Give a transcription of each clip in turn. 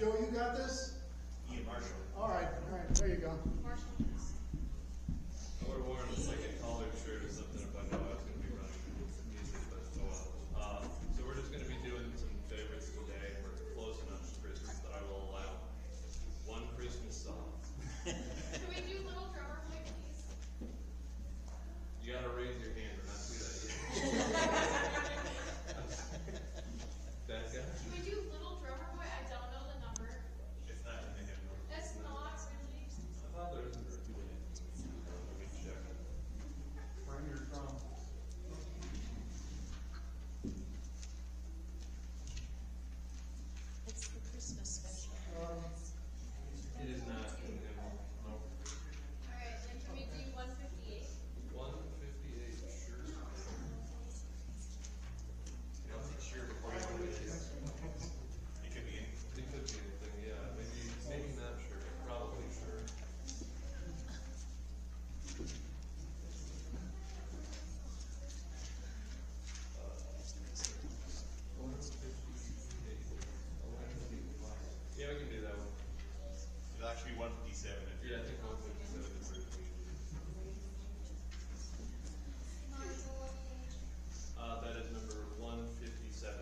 Joe, you got this? Ian Marshall. All right, there you go. Marshall. I would have worn like a collared shirt or something if I knew I was going to be running music, but oh well. So we're just going to be doing some favorites today. We're close enough to Christmas that I will allow one Christmas song. Can we do Little Drummer Boy, please? You got to raise your hand or not do that yet. That guy? Can we do Little Drummer Boy? I don't know the number. It's not in the hymn. That's not really. I thought there was a verse. Let me check. Bring your drum. It's the Christmas special. It is not in the hymn. No. Alright, then can we do 158? 158, sure. You don't think sure before you know what it is. It could be anything. It could be anything, yeah. Maybe not sure, but probably sure. Yeah, we can do that one. It'll actually be 157 if Yeah, I think 157 is where we that is number 157.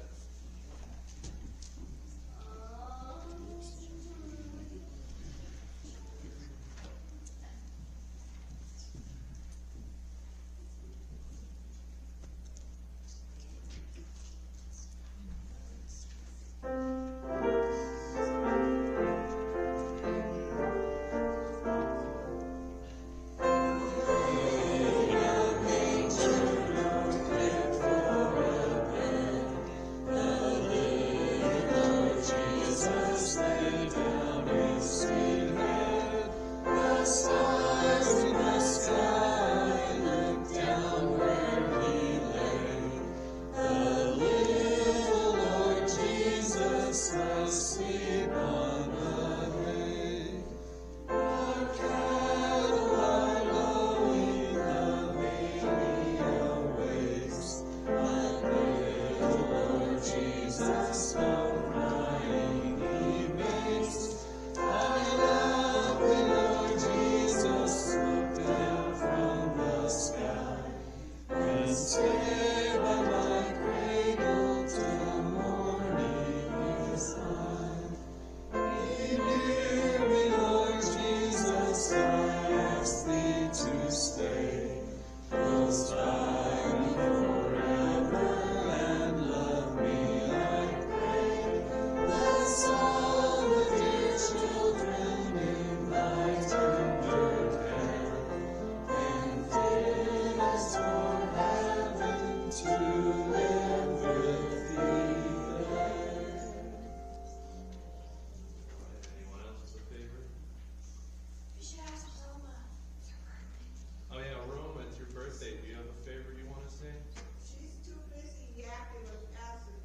Anyone else is a favorite? We should ask Roma. Oh yeah, Roma, it's your birthday. Do you have a favorite you want to sing? She's too busy yapping with acid.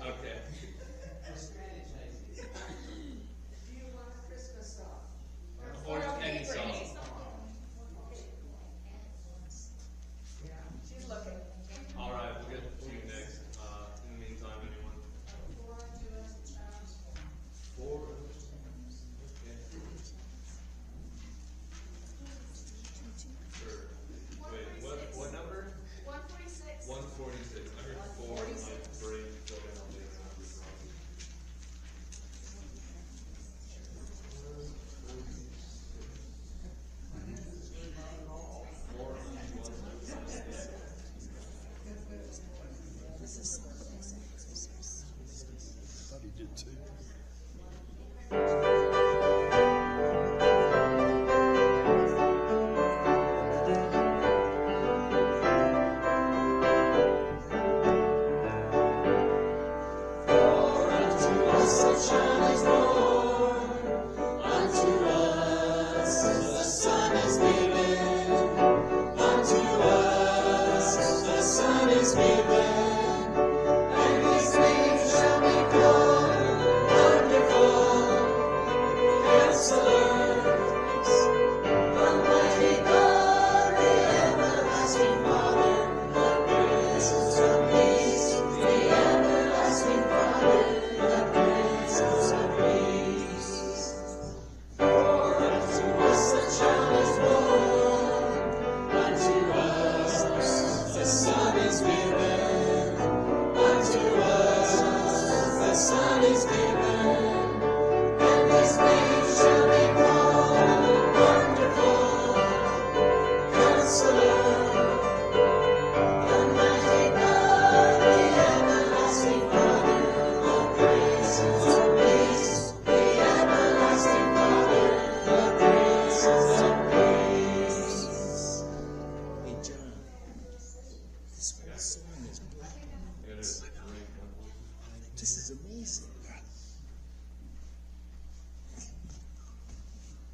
Okay. Do you want a Christmas song? Or any song. Yeah, she's looking. All right, we'll get to you next. In the meantime, anyone? Four. Okay. Sure. Wait, what number? 146. 146. I heard four. My brain filled in all the other numbers wrong. This is Christmas. I thought he did too. Everlasting Father, the Prince of is amazing.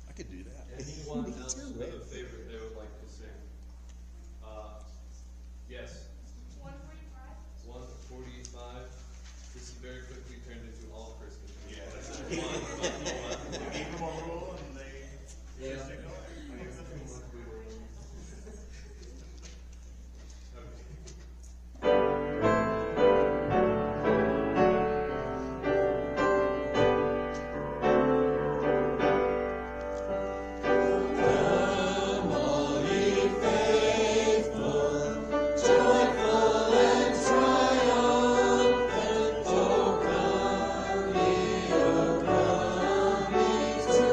I could do that. Anyone Me else too, have eh? a favorite they would like to sing? Yes, 145. 145. This is very quickly turned into all Christmas music. Yeah. I said one, but We gave them a rule and they Yeah. just ignored it. Joyful and triumphant, O come ye to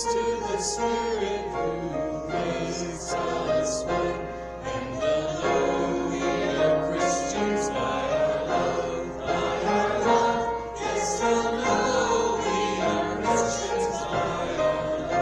praise to the Spirit who makes us one. And hallelujah, Christians, by our love, yes, hallelujah, Christians, by our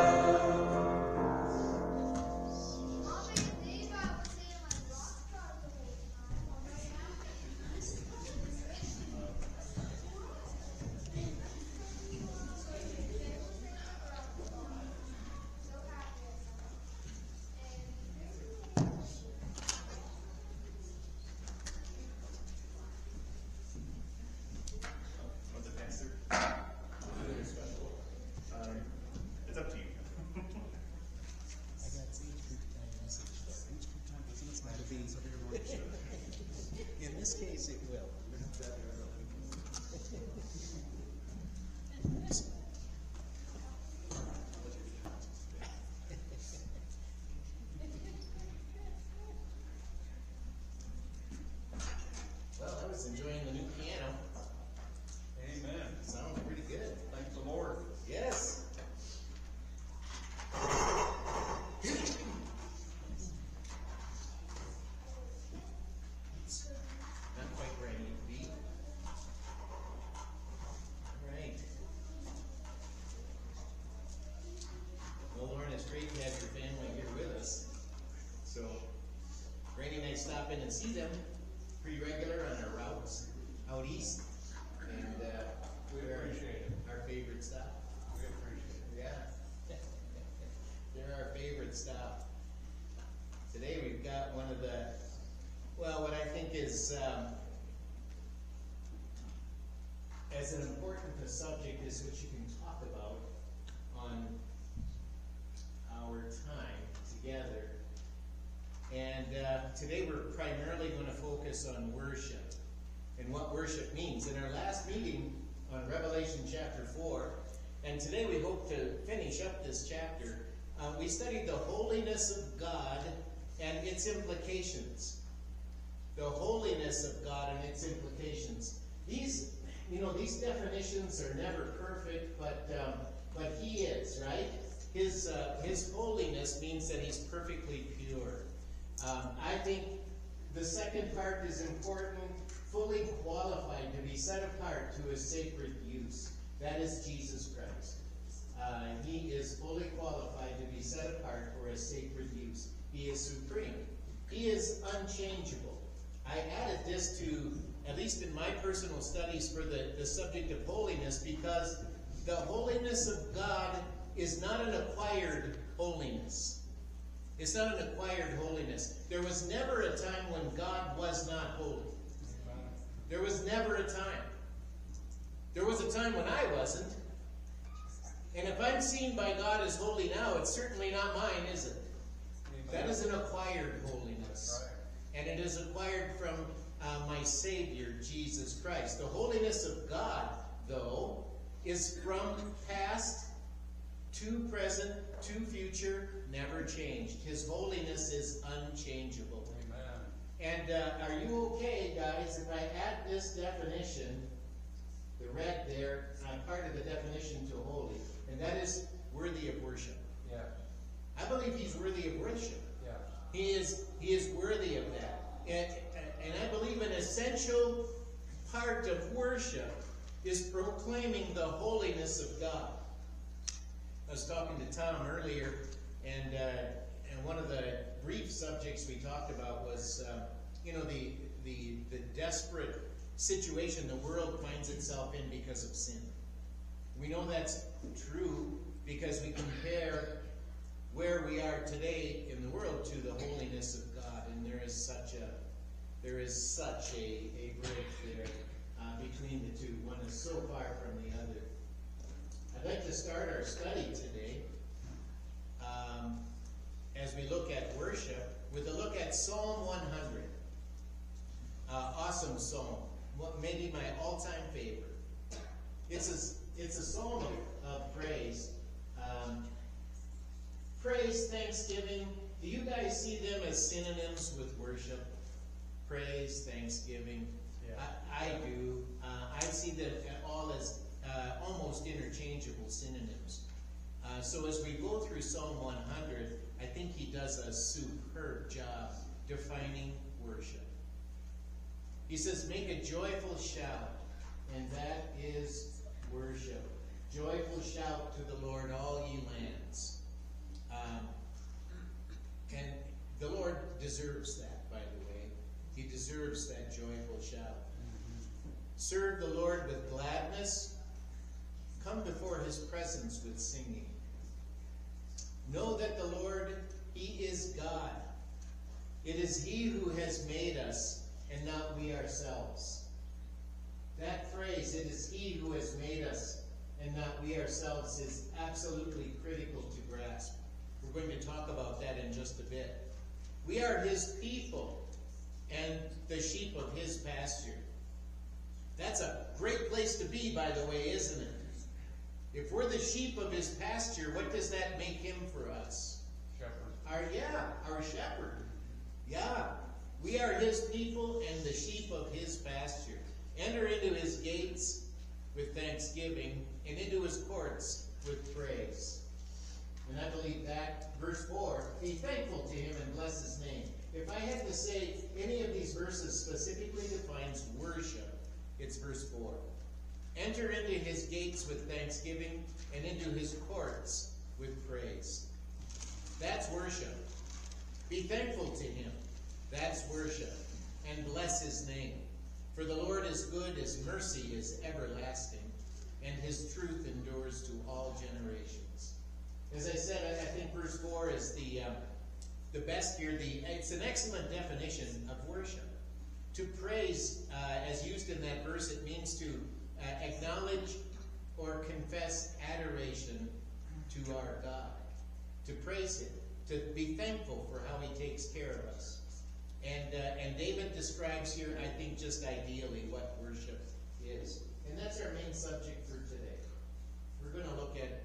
What's it, Pastor? It's up to you. In this case, it will. Well, I was enjoying the new piano. Amen. Sounds pretty good. Thank the Lord. Yes. Not quite where I need to be. All right. Well, Lauren, it's great to have your family here with us. So, Randy and I stop in and see them pretty regular on our routes out east. And We appreciate it. our favorite stop. We appreciate it. Yeah. They're our favorite stop. Today we've got one of the, well, what I think is, as an important a subject as which you can talk about on our time together. And today we're primarily going to focus on worship and what worship means. In our last meeting on Revelation chapter 4, and today we hope to finish up this chapter, we studied the holiness of God and its implications. The holiness of God and its implications. These, these definitions are never perfect, but He is, right? His holiness means that He's perfectly pure. I think the second part is important, fully qualified to be set apart to His sacred use. That is Jesus Christ. He is fully qualified to be set apart for His sacred use. He is supreme. He is unchangeable. I added this to, at least in my personal studies, for the subject of holiness, because the holiness of God is not an acquired holiness. It's not an acquired holiness. There was never a time when God was not holy. There was never a time. There was a time when I wasn't. And if I'm seen by God as holy now, it's certainly not mine, is it? That is an acquired holiness. And it is acquired from my Savior, Jesus Christ. The holiness of God, though, is from past to present to future, never changed. His holiness is unchangeable. Amen. And are you okay, guys, if I add this definition, the red there, part of the definition to holy, and that is worthy of worship. Yeah. I believe He's worthy of worship. Yeah. He is worthy of that. And I believe an essential part of worship is proclaiming the holiness of God. I was talking to Tom earlier, and one of the brief subjects we talked about was, the desperate situation the world finds itself in because of sin. We know that's true because we compare where we are today in the world to the holiness of God, and there is such a break there between the two. One is so far from the other. I'd like to start our study today as we look at worship with a look at Psalm 100. Awesome psalm. Maybe my all-time favorite. It's a psalm of praise. Praise, thanksgiving. Do you guys see them as synonyms with worship? Praise, thanksgiving. Yeah. I do. I see them all as almost interchangeable synonyms. So as we go through Psalm 100, I think he does a superb job defining worship. He says, make a joyful shout, and that is worship. Joyful shout to the Lord, all ye lands. And the Lord deserves that, by the way. He deserves that joyful shout. Serve the Lord with gladness. Come before his presence with singing. Know that the Lord, he is God. It is he who has made us, and not we ourselves. That phrase, it is he who has made us, and not we ourselves, is absolutely critical to grasp. We're going to talk about that in just a bit. We are his people, and the sheep of his pasture. That's a great place to be, by the way, isn't it? If we're the sheep of his pasture, what does that make him for us? Shepherd. Our shepherd. Yeah. We are his people and the sheep of his pasture. Enter into his gates with thanksgiving and into his courts with praise. And I believe that, verse 4, be thankful to him and bless his name. If I had to say any of these verses specifically defines worship, it's verse 4. Enter into his gates with thanksgiving and into his courts with praise. That's worship. Be thankful to him. That's worship. And bless his name. For the Lord is good, his mercy is everlasting, and his truth endures to all generations. As I said, I think verse 4 is the best here. It's an excellent definition of worship. To praise, as used in that verse, it means to acknowledge or confess adoration to our God. To praise him. To be thankful for how he takes care of us. And David describes here, I think, just ideally what worship is. And that's our main subject for today. We're going to look at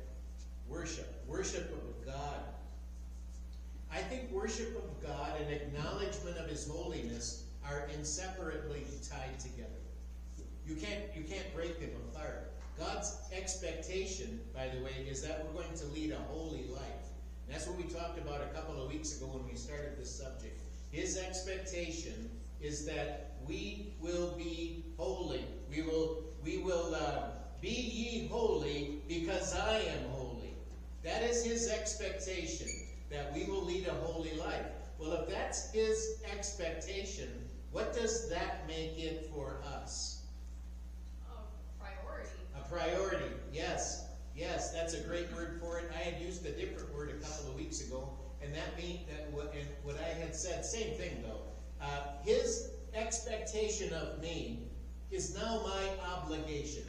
worship. Worship of God. I think worship of God and acknowledgement of his holiness are inseparably tied together. You can't break them apart. God's expectation, by the way, is that we're going to lead a holy life. And that's what we talked about a couple of weeks ago when we started this subject. His expectation is that we will be holy. We will be ye holy because I am holy. That is his expectation, that we will lead a holy life. Well, if that's his expectation, what does that make it for us? Priority. A priority, yes. Yes, that's a great word for it. I had used a different word a couple of weeks ago, and that means that what I had said, same thing though. His expectation of me is now my obligation.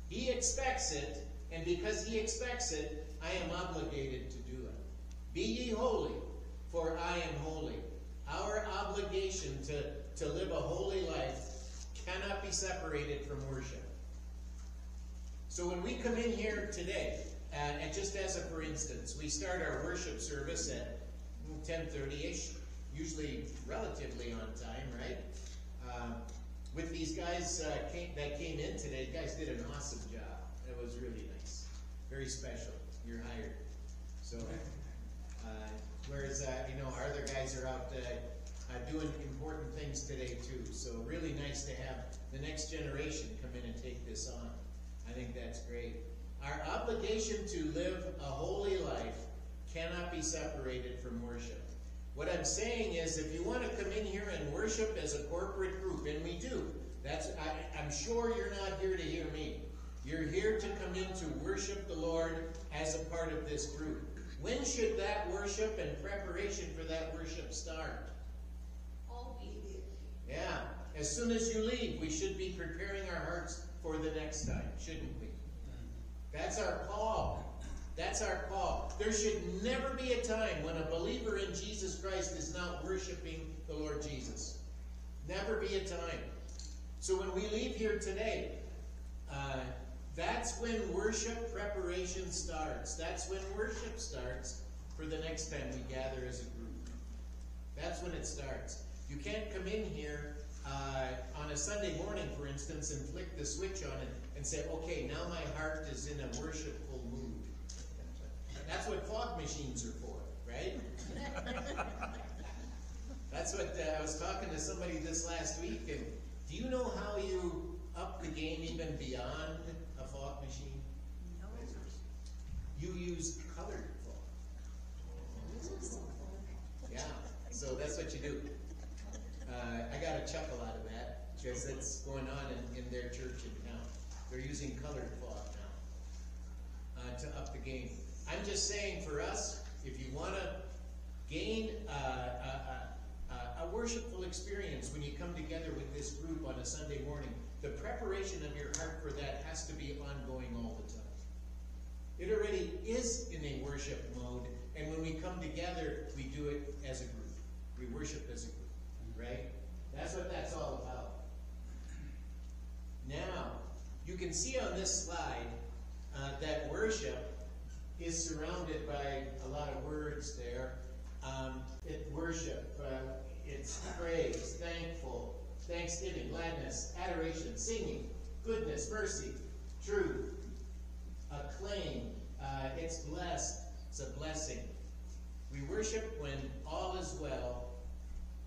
He expects it, and because he expects it, I am obligated to do it. Be ye holy, for I am holy. Our obligation to live a holy life cannot be separated from worship. So when we come in here today, and just as a for instance, we start our worship service at 10:30-ish, usually relatively on time, right? With these guys that came in today, the guys did an awesome job. It was really nice. Very special. You're hired. So, whereas, our other guys are out doing important things today too. So really nice to have the next generation come in and take this on. I think that's great. Our obligation to live a holy life cannot be separated from worship. What I'm saying is, if you want to come in here and worship as a corporate group, and we do, I'm sure you're not here to hear me. You're here to come in to worship the Lord as a part of this group. When should that worship and preparation for that worship start? Always. Yeah. As soon as you leave, we should be preparing our hearts for the next time, shouldn't we? That's our call. That's our call. There should never be a time when a believer in Jesus Christ is not worshiping the Lord Jesus. Never be a time. So when we leave here today, that's when worship preparation starts. That's when worship starts for the next time we gather as a group. That's when it starts. You can't come in here on a Sunday morning, for instance, and flick the switch on it and say, okay, now my heart is in a worshipful mood. That's what fog machines are for, right? That's what, I was talking to somebody this last week, and do you know how you up the game even beyond a fog machine? You use colored fog. Yeah, so that's what you do. I got a chuckle out of that, because it's going on in their church in town. They're using colored fog now, to up the game. I'm just saying, for us, if you wanna gain, a worshipful experience when you come together with this group on a Sunday morning, the preparation of your heart for that has to be ongoing all the time. It already is in a worship mode, and when we come together, we do it as a group. We worship as a group, right? That's what that's all about. Now, you can see on this slide that worship is surrounded by a lot of words there. Worship, it's praise, thankful, thanksgiving, gladness, adoration, singing, goodness, mercy, truth, acclaim, it's blessed, it's a blessing. We worship when all is well,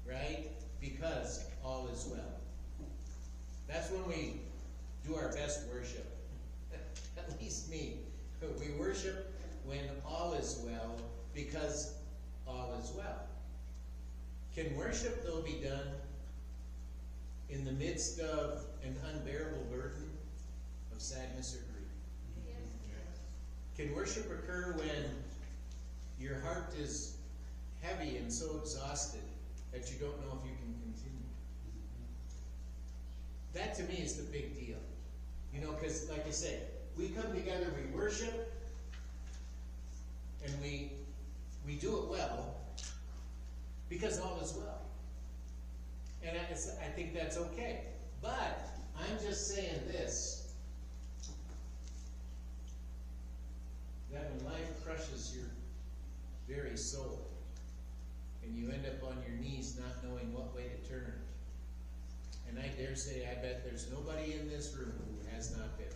right? Because all is well. That's when we do our best worship. At least me. We worship when all is well, because all is well. Can worship, though, be done in the midst of an unbearable burden of sadness or grief? Can worship occur when your heart is heavy and so exhausted that you don't know if you can continue? That, to me, is the big deal. You know, because, like I say, we come together, we worship, and we do it well, because all is well. And I think that's okay. But I'm just saying this, that when life crushes your very soul, and you end up on your knees not knowing what way to turn, and I dare say, I bet there's nobody in this room who has not been.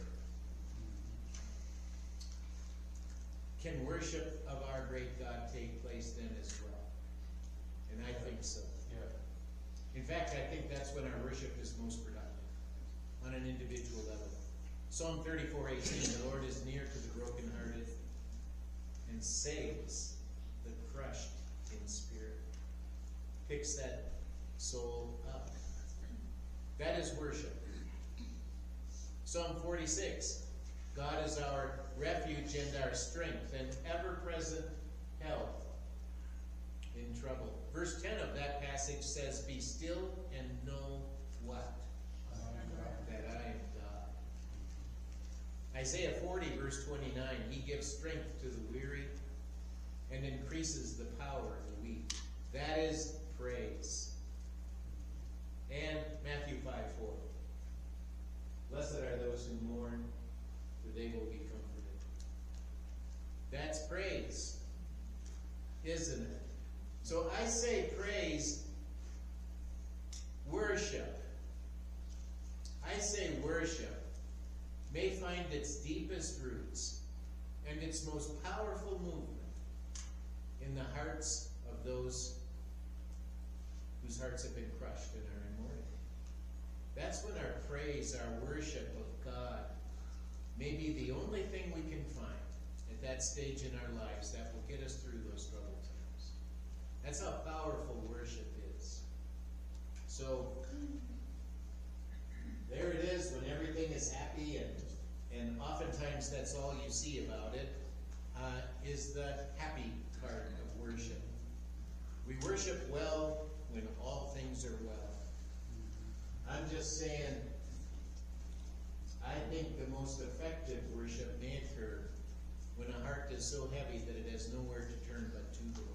Can worship of our great God take place then as well? And I think so. Yeah. In fact, I think that's when our worship is most productive, on an individual level. Psalm 34:18, the Lord is near to the brokenhearted and saves the crushed in spirit. Picks that soul up. That is worship. Psalm 46, God is our refuge and our strength and ever-present help in trouble. Verse 10 of that passage says, be still and know what? That I am God. Isaiah 40, verse 29, he gives strength to the weary and increases the power of the weak. That is praise. And Matthew 5:4. Blessed are those who mourn, for they will be comforted. That's praise, isn't it? So I say praise, worship. I say worship may find its deepest roots and its most powerful movement in the hearts of those whose hearts have been crushed and are in mourning. That's when our praise, our worship of God, may be the only thing we can find at that stage in our lives that will get us through those troubled times. That's how powerful worship is. So, there it is when everything is happy, and oftentimes that's all you see about it, is the happy part of worship. We worship well when all things are well. I'm just saying, I think the most effective worship may occur when a heart is so heavy that it has nowhere to turn but to the Lord.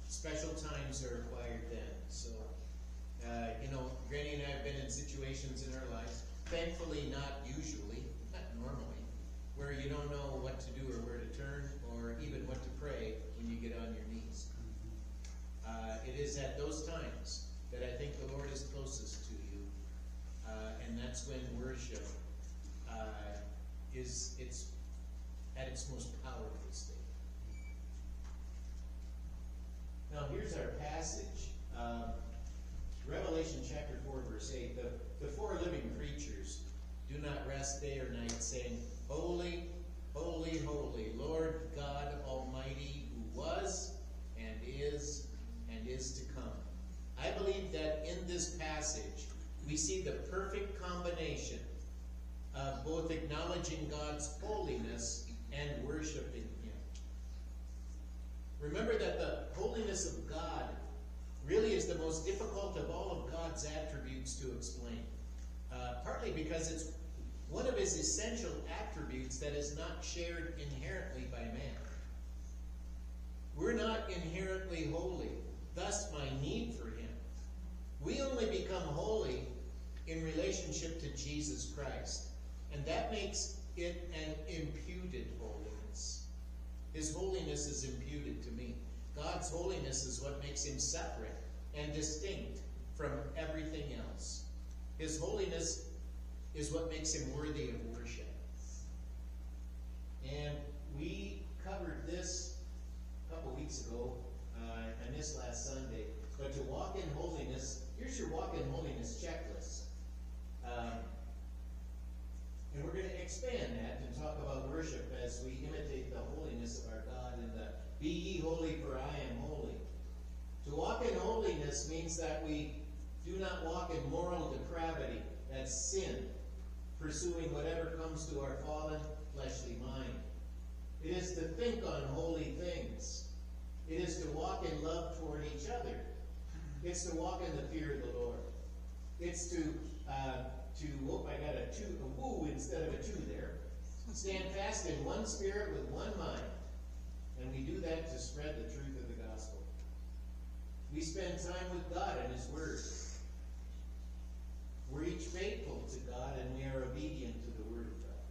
Special times are required then. So, Granny and I have been in situations in our lives, thankfully not usually, not normally, where you don't know what to do or where to turn or even what to pray when you get on your knees. It is at those times that I think the Lord is closest to you, and that's when worship it's at its most powerful state. Now here's our passage. Revelation chapter 4, verse 8. The four living creatures do not rest day or night, saying, Holy, holy, holy, Lord God Almighty, who was and is to come. I believe that in this passage we see the perfect combination of both acknowledging God's holiness and worshiping Him. Remember that the holiness of God really is the most difficult of all of God's attributes to explain. Partly because it's one of His essential attributes that is not shared inherently by man. We're not inherently holy, thus my need for Him. We only become holy in relationship to Jesus Christ, and that makes it an imputed holiness. His holiness is imputed to me. God's holiness is what makes Him separate and distinct from everything else. His holiness is what makes Him worthy of worship. And we covered this a couple weeks ago, and this last Sunday. But to walk in holiness, here's your walk in holiness checklist. And we're going to expand that and talk about worship as we imitate the holiness of our God in the Be ye holy, for I am holy. To walk in holiness means that we do not walk in moral depravity, that's sin, pursuing whatever comes to our fallen fleshly mind. It is to think on holy things. It is to walk in love toward each other. It's to walk in the fear of the Lord. It's to I got a woo instead of a two there. Stand fast in one spirit with one mind. And we do that to spread the truth of the gospel. We spend time with God and His Word. We're each faithful to God, and we are obedient to the Word of God.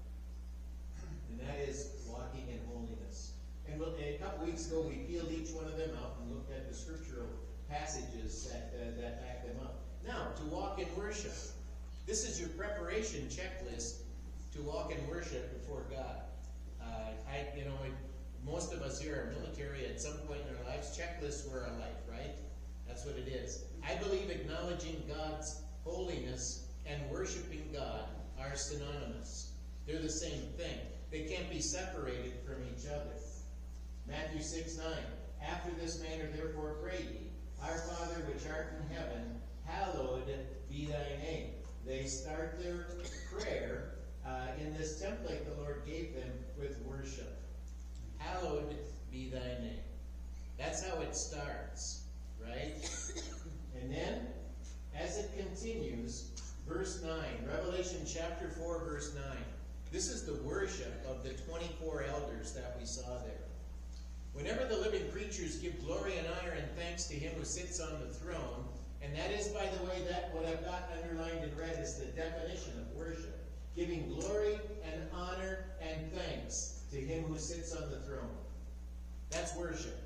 And that is walking in holiness. And a couple weeks ago, we peeled each one of them out and looked at the scriptural passages that back them up. Now, to walk in worship. This is your preparation checklist to walk in worship before God. Most of us here are military at some point in our lives. Checklists were our life, right? That's what it is. I believe acknowledging God's holiness and worshiping God are synonymous. They're the same thing. They can't be separated from each other. Matthew 6:9. After this manner therefore pray ye, Our Father which art in heaven, hallowed be thy name. They start their prayer in this template the Lord gave them with worship. Hallowed be thy name. That's how it starts, right? And then, as it continues, verse 9, Revelation chapter 4, verse 9. This is the worship of the 24 elders that we saw there. Whenever the living creatures give glory and honor and thanks to Him who sits on the throne, and that is, by the way, that what I've got underlined in red is the definition of worship. Giving glory and honor and thanks to Him who sits on the throne. That's worship.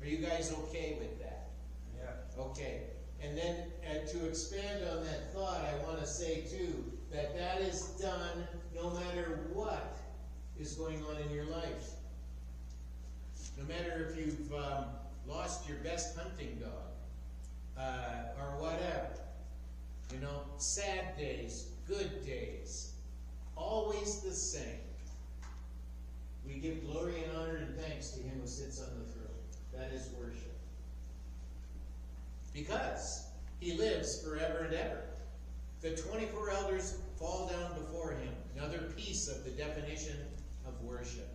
Are you guys okay with that? Yeah. Okay. And then to expand on that thought, I want to say too, that is done no matter what is going on in your life. No matter if you've lost your best hunting dog, or whatever. Sad days, good days, always the same. We give glory and honor and thanks to Him who sits on the throne. That is worship. Because He lives forever and ever. The 24 elders fall down before Him. Another piece of the definition of worship.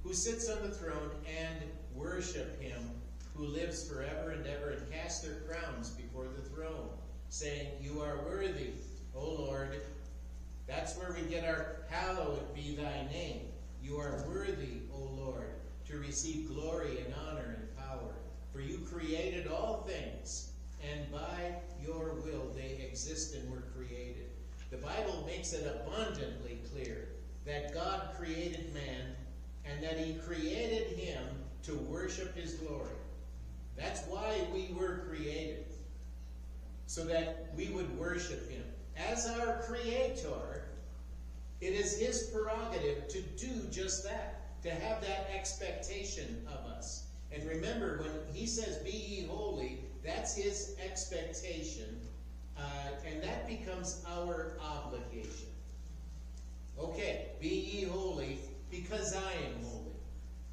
Who sits on the throne and worship Him who lives forever and ever, and cast their crowns before the throne, saying, You are worthy, O Lord. That's where we get our hallowed be thy name. You are worthy, O Lord, to receive glory and honor and power. For you created all things, and by your will they exist and were created. The Bible makes it abundantly clear that God created man, and that He created him to worship His glory. That's why we were created, so that we would worship Him. As our Creator, It is his prerogative to do just that, to have that expectation of us. And remember, when he says, be ye holy, that's his expectation, and that becomes our obligation. Okay, be ye holy because I am holy.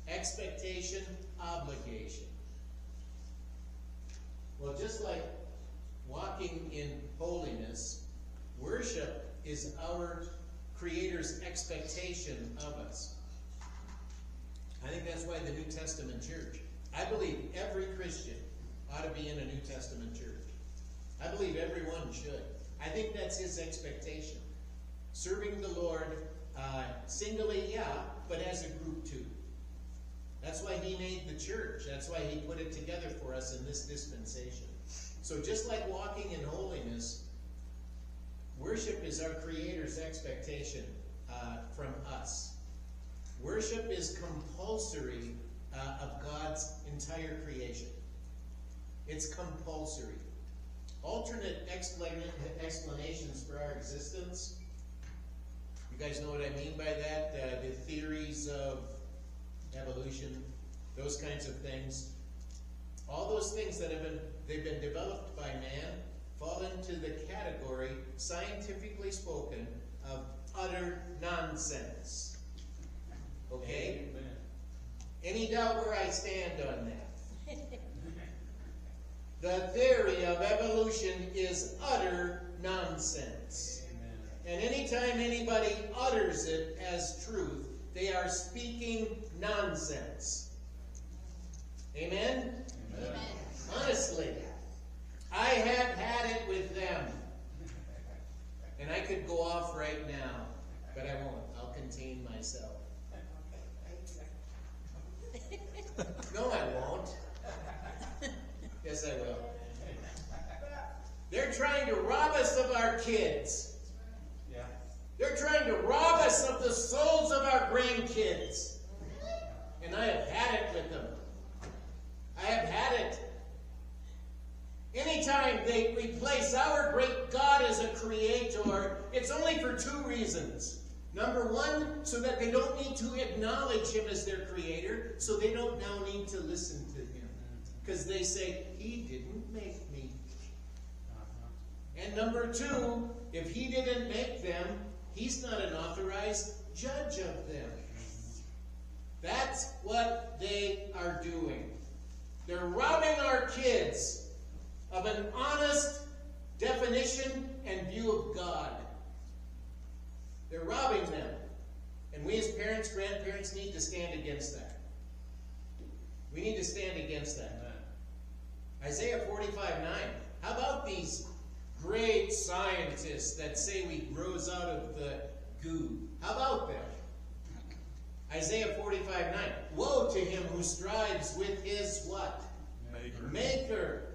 Expectation, obligation. Well, just like walking in holiness, worship is our Creator's expectation of us. I think that's why the New Testament church, I believe every Christian ought to be in a New Testament church. I believe everyone should. I think that's his expectation. Serving the Lord singly, yeah, but as a group too. That's why he made the church. That's why he put it together for us in this dispensation. So just like walking in holiness, worship is our Creator's expectation from us. Worship is compulsory of God's entire creation. It's compulsory. Alternate explanations for our existence. You guys know what I mean by that? The theories of evolution, those kinds of things. All those things that they've been developed by man fall into the category, scientifically spoken, of utter nonsense. Okay? Amen. Any doubt where I stand on that? The theory of evolution is utter nonsense. Amen. And anytime anybody utters it as truth, they are speaking nonsense. Amen? Amen. Honestly, I have had it with them. And I could go off right now, but I won't. I'll contain myself. No, I won't. Yes, I will. They're trying to rob us of our kids. Yeah. They're trying to rob us of the souls of our grandkids. And I have had it with them. I have had it. Anytime they replace our great God as a creator, it's only for two reasons. Number one, so that they don't need to acknowledge him as their creator, so they don't now need to listen to him. Because they say, he didn't make me. And number two, if he didn't make them, he's not an authorized judge of them. That's what they are doing. They're robbing our kids of an honest definition and view of God. They're robbing them. And we as parents, grandparents need to stand against that. We need to stand against that. Isaiah 45:9. How about these great scientists that say we rose out of the goo? How about them? Isaiah 45:9. Woe to him who strives with his what? Maker.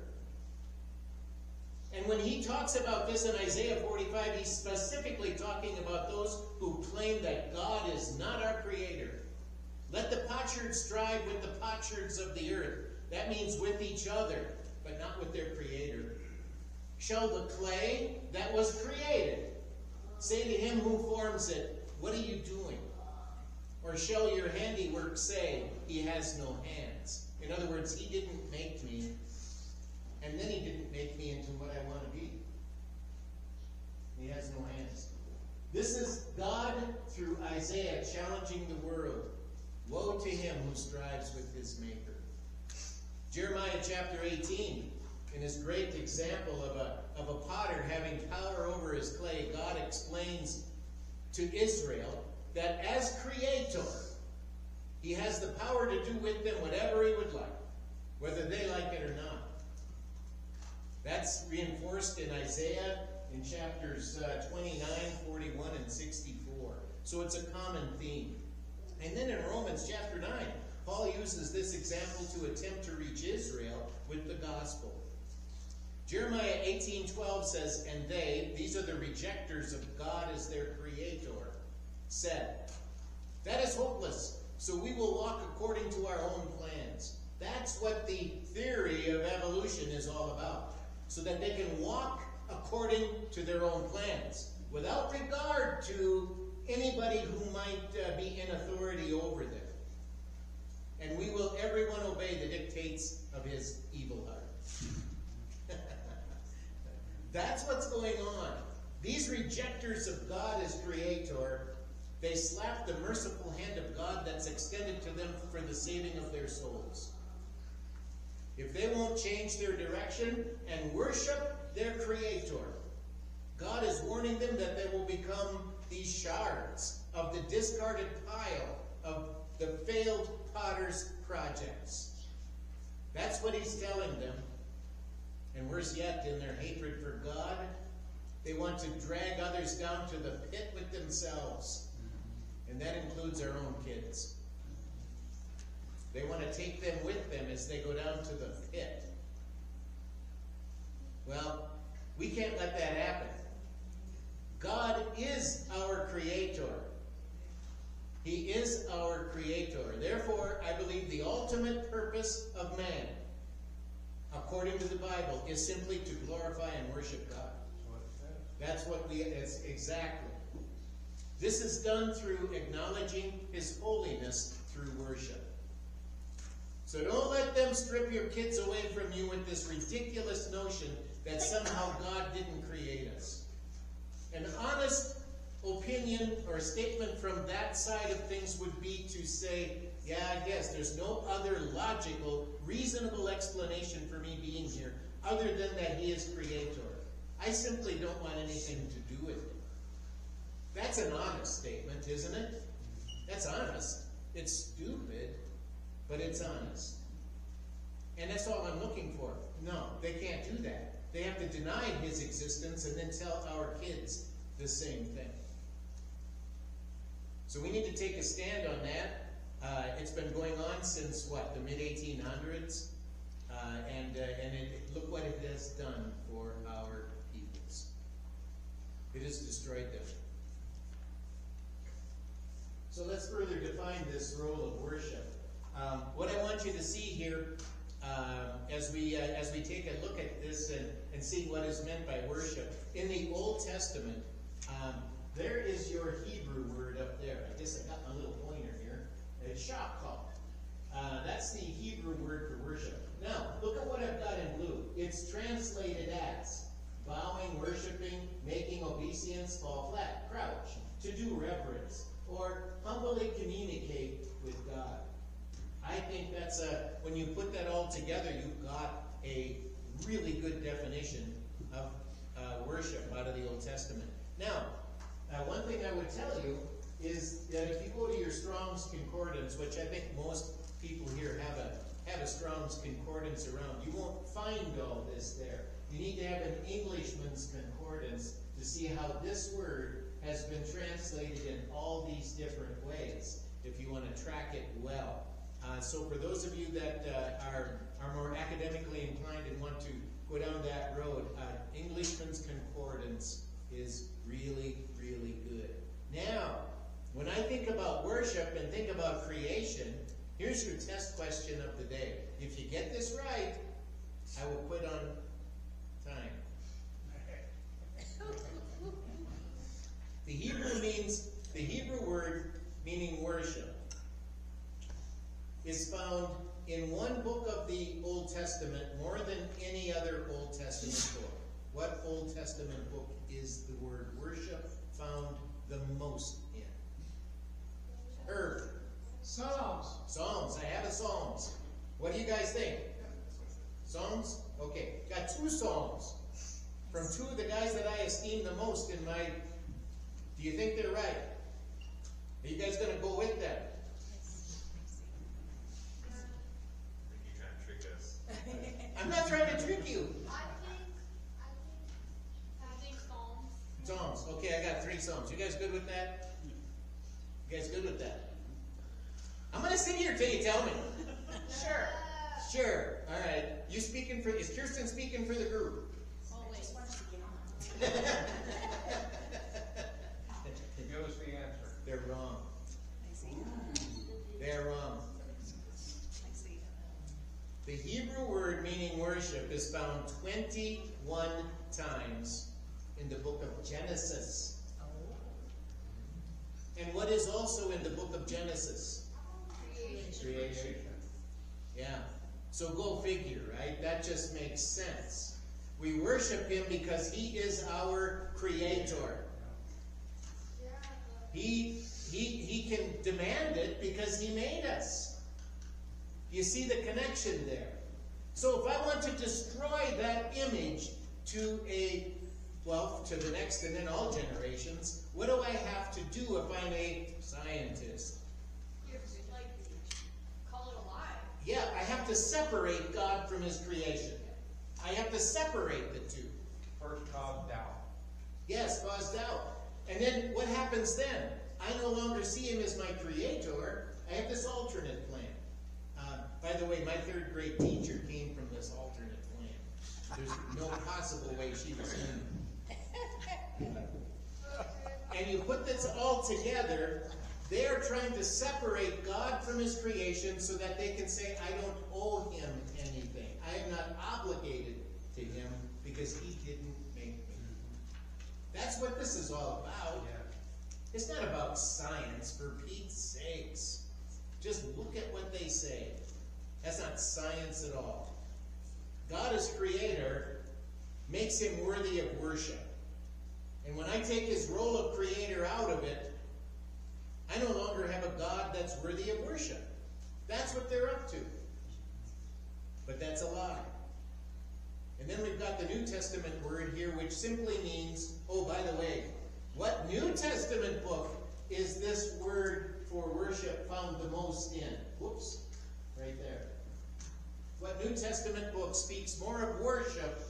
And when he talks about this in Isaiah 45, he's specifically talking about those who claim that God is not our creator. Let the potsherds strive with the potsherds of the earth. That means with each other, but not with their creator. Shall the clay that was created say to him who forms it, what are you doing? Or shall your handiwork say, he has no hands? In other words, he didn't make me, and then he didn't make me into what I want to be. He has no hands. This is God, through Isaiah, challenging the world. Woe to him who strives with his maker. Jeremiah chapter 18, in his great example of a potter having power over his clay, God explains to Israel that as creator, he has the power to do with them whatever he would like, whether they like it or not. That's reinforced in Isaiah in chapters 29, 41, and 64. So it's a common theme. And then in Romans chapter 9, Paul uses this example to attempt to reach Israel with the gospel. Jeremiah 18:12 says, and they, these are the rejectors of God as their creator, said, that is hopeless, so we will walk according to our own plans. That's what the theory of evolution is all about. So that they can walk according to their own plans, without regard to anybody who might be in authority over them. And we will everyone obey the dictates of his evil heart. That's what's going on. These rejectors of God as creator, they slap the merciful hand of God that's extended to them for the saving of their souls. If they won't change their direction and worship their creator, God is warning them that they will become these shards of the discarded pile of the failed potter's projects. That's what he's telling them. And worse yet, in their hatred for God, they want to drag others down to the pit with themselves. And that includes our own kids. They want to take them with them as they go down to the pit. Well, we can't let that happen. God is our creator. He is our creator. Therefore, I believe the ultimate purpose of man, according to the Bible, is simply to glorify and worship God. That's what it's exactly. This is done through acknowledging his holiness through worship. So don't let them strip your kids away from you with this ridiculous notion that somehow God didn't create us. An honest opinion or statement from that side of things would be to say, yeah, I guess there's no other logical, reasonable explanation for me being here other than that he is creator. I simply don't want anything to do with it. That's an honest statement, isn't it? That's honest. It's stupid, but it's honest. And that's all I'm looking for. No, they can't do that. They have to deny his existence and then tell our kids the same thing. So we need to take a stand on that. It's been going on since, what, the mid-1800s? Look what it has done for our peoples. It has destroyed them. So let's further define this role of worship. What I want you to see here, as we take a look at this and see what is meant by worship, in the Old Testament, there is your Hebrew word up there. I guess I got my little pointer here. It's shachal. That's the Hebrew word for worship. Now, look at what I've got in blue. It's translated as bowing, worshiping, making obeisance, fall flat, crouch, to do reverence, or humbly communicate with God. I think that's when you put that all together, you've got a really good definition of worship out of the Old Testament. Now, one thing I would tell you is that if you go to your Strong's Concordance, which I think most people here have a Strong's Concordance around, you won't find all this there. You need to have an Englishman's Concordance to see how this word has been translated in all these different ways, if you want to track it well. So for those of you that are more academically inclined and want to go down that road, Englishman's Concordance is really, really good. Now, when I think about worship and think about creation, here's your test question of the day. If you get this right, I will quit on time. The Hebrew word meaning worship is found in one book of the Old Testament more than any other Old Testament book. What Old Testament book is the word worship found the most in? Herb. Psalms. Psalms. I have a Psalms. What do you guys think? Psalms? Okay. Got two Psalms from two of the guys that I esteem the most in my... Do you think they're right? Are you guys going to go with them? I think you're trying to trick us. I'm not trying to trick you. I think Psalms. Psalms. Okay, I got 3 Psalms. You guys good with that? You guys good with that? I'm going to sit here till you tell me. Sure. Sure. All right. You speaking for... Is Kirsten speaking for the group? Always. Give us the answer. They're wrong. I see. They're wrong. I see. The Hebrew word meaning worship is found 21 times in the book of Genesis. And what is also in the book of Genesis? Creation. Yeah. So go figure, right? That just makes sense. We worship him because he is our creator. He can demand it because he made us. You see the connection there. So if I want to destroy that image to the next and then all generations, what do I have to do if I'm a scientist? You have to, like, call it a lie. Yeah, I have to separate God from his creation. I have to separate the two. First cause doubt. Yes, cause doubt. And then what happens then? I no longer see him as my creator. I have this alternate plan. By the way, my third grade teacher came from this alternate plan. There's no possible way she was in. And you put this all together, they are trying to separate God from his creation so that they can say, I don't owe him anything. I am not obligated to him because he didn't make me. That's what this is all about. It's not about science, for Pete's sakes. Just look at what they say. That's not science at all. God as creator makes him worthy of worship. And when I take his role of creator out of it, I no longer have a God that's worthy of worship. That's what they're up to. But that's a lie. And then we've got the New Testament word here, which simply means, oh, by the way, what New Testament book is this word for worship found the most in? Whoops, right there. What New Testament book speaks more of worship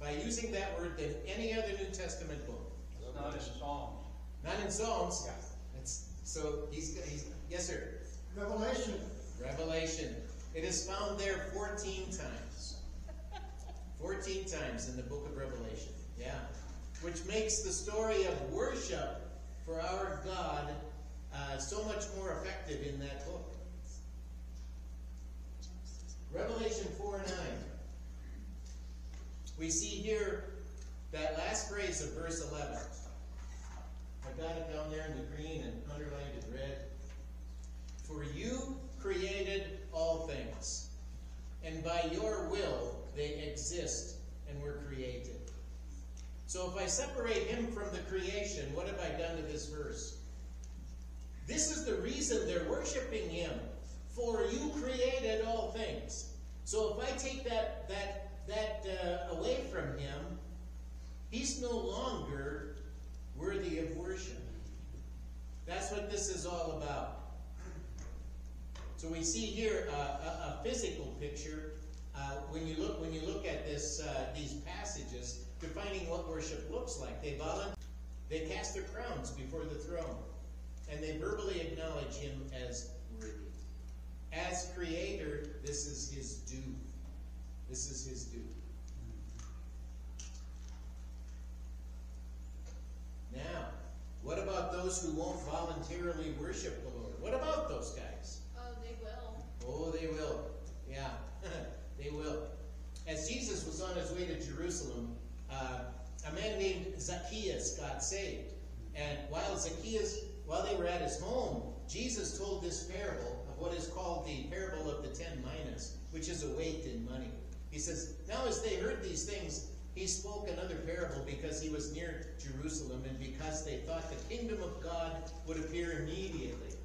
by using that word than any other New Testament book? It's not in Psalms. Not in Psalms. Yeah. So he's yes, sir. Revelation. Revelation. It is found there 14 times. 14 times in the book of Revelation. Yeah. Which makes the story of worship for our God so much more effective in that book. Revelation 4:9. We see here that last phrase of verse 11. I got it down there in the green and underlined in red. For you created all things, and by your will they exist and were created. So if I separate him from the creation, what have I done to this verse? This is the reason they're worshiping him. For you created all things. So if I take that away from him, he's no longer worthy of worship. That's what this is all about. So we see here a physical picture when you look at this these passages, defining what worship looks like. They cast their crowns before the throne, and they verbally acknowledge him as worthy. As creator, this is his due. This is his due. Now, what about those who won't voluntarily worship the Lord? What about those guys? Oh, they will. Oh, they will. Yeah, they will. As Jesus was on his way to Jerusalem, a man named Zacchaeus got saved. And while they were at his home, Jesus told this parable of what is called the parable of the 10 minas, which is a weight in money. He says, now as they heard these things, he spoke another parable because he was near Jerusalem and because they thought the kingdom of God would appear immediately.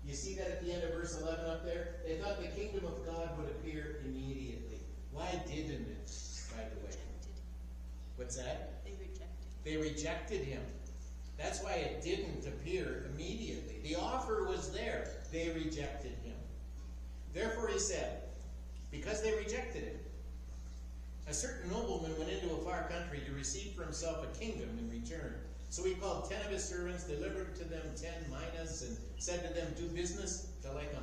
You see that at the end of verse 11 up there? They thought the kingdom of God would appear immediately. Why didn't it, by the way? What's that? They rejected. They rejected him. That's why it didn't appear immediately. The offer was there. They rejected him. Therefore he said, because they rejected him, a certain nobleman went into a far country to receive for himself a kingdom in return. So he called 10 of his servants, delivered to them 10 minas, and said to them, do business till I come.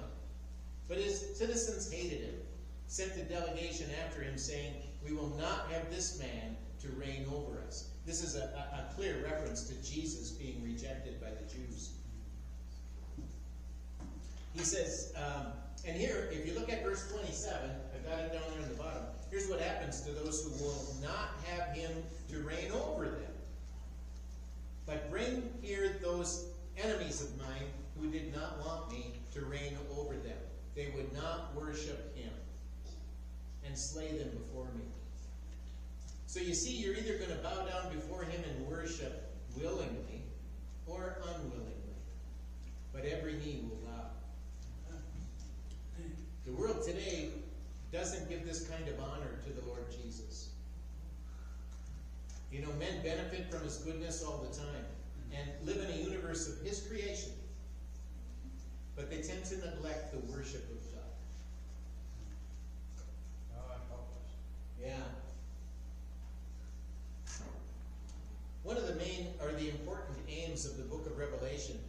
But his citizens hated him, sent a delegation after him, saying, we will not have this man to reign over us. This is a clear reference to Jesus being rejected by the Jews. He says, and here, if you look at verse 27, I've got it down there in the bottom, here's what happens to those who will not have him to reign over them. But bring here those enemies would not worship him and slay them before me. So you see, you're either going to bow down before him and worship willingly or unwillingly. But every knee will bow. The world today doesn't give this kind of honor to the Lord Jesus. You know, men benefit from his goodness all the time and live in a universe of his creation. But they tend to neglect the worship of God. Oh, I'm hopeless. Yeah. One of the main, or the important aims of the book of Revelation,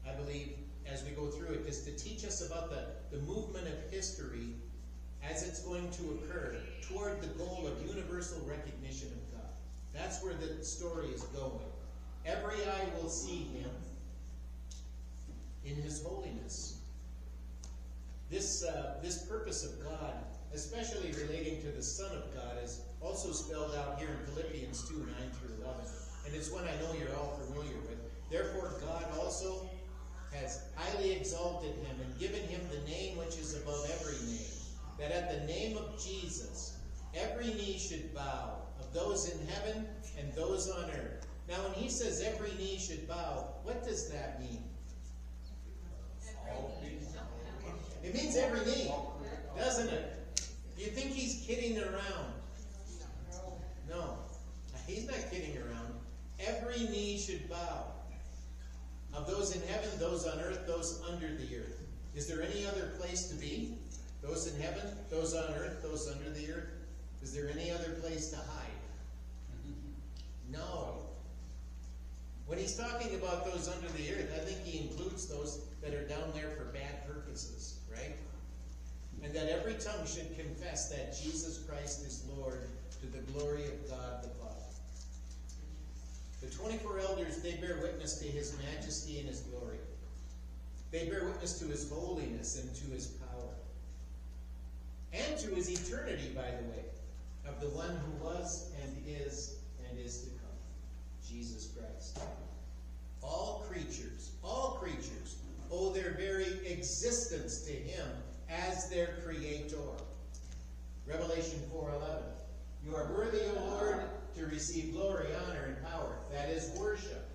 I believe, as we go through it, is to teach us about the movement of history as it's going to occur toward the goal of universal recognition of God. That's where the story is going. Every eye will see him in his holiness. This purpose of God, especially relating to the Son of God, is also spelled out here in Philippians 2, 9 through 11. And it's one I know you're all familiar with. Therefore God also has highly exalted him and given him the name which is above every name, that at the name of Jesus every knee should bow, of those in heaven and those on earth. Now when he says every knee should bow, what does that mean? It means every knee, doesn't it? Do you think he's kidding around? No, he's not kidding around. Every knee should bow. Of those in heaven, those on earth, those under the earth. Is there any other place to be? Those in heaven, those on earth, those under the earth? Is there any other place to hide? No. When he's talking about those under the earth, I think he includes those that are down there for bad purposes, right? And that every tongue should confess that Jesus Christ is Lord, to the glory of God the Father. The 24 elders, they bear witness to his majesty and his glory. They bear witness to his holiness and to his power. And to his eternity, by the way, of the one who was and is to come, Jesus Christ. All creatures owe their very existence to him as their creator. Revelation 4:11. You are worthy, O Lord, to receive glory, honor, and power. That is worship.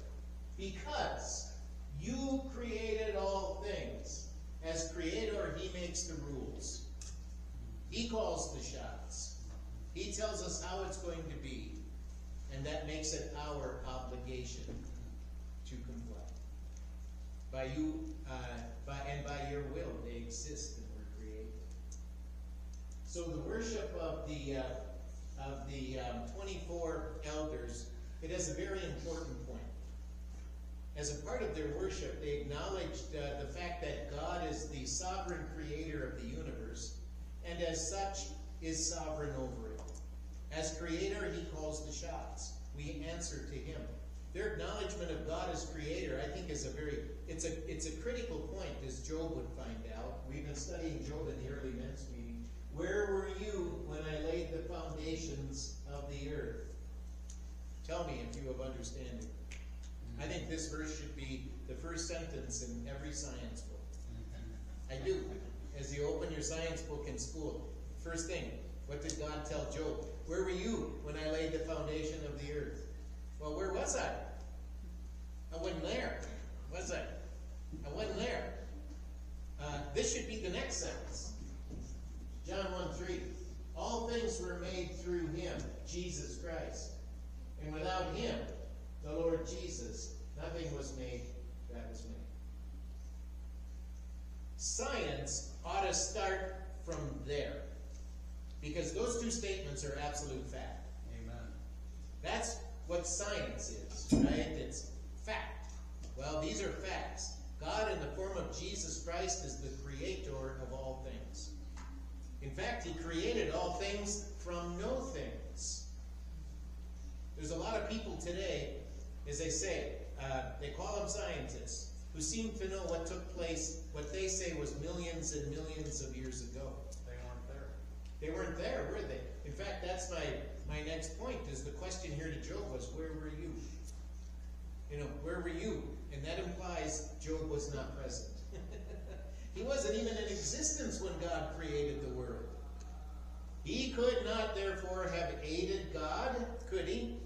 Because you created all things. As creator, he makes the rules. He calls the shots. He tells us how it's going to be. And that makes it our obligation to comply. By you, by your will, they exist and were created. So the worship of the 24 elders, it has a very important point. As a part of their worship, they acknowledged the fact that God is the sovereign creator of the universe, and as such is sovereign over it. As creator, he calls the shots. We answer to him. Their acknowledgement of God as creator, I think, is it's a critical point, as Job would find out. We've been studying Job in the early men's meeting. Where were you when I laid the foundations of the earth? Tell me if you have understanding. I think this verse should be the first sentence in every science book. I do. As you open your science book in school, first thing, what did God tell Job? Where were you when I laid the foundation of the earth? Well, where was I? I wasn't there. Was I? I wasn't there. This should be the next sentence. John 1:3. All things were made through him, Jesus Christ. And without him, the Lord Jesus, nothing was made that was made. Science ought to start from there. Because those two statements are absolute fact. Amen. That's what science is, right? It's fact. Well, these are facts. God in the form of Jesus Christ is the creator of all things. In fact, he created all things from no things. There's a lot of people today, as they say, they call them scientists, who seem to know what took place, what they say was millions and millions of years ago. They weren't there. They weren't there, were they? In fact, that's my next point, is the question here to Job was, where were you? You know, where were you? And that implies Job was not present. He wasn't even in existence when God He could not therefore have aided God, could he?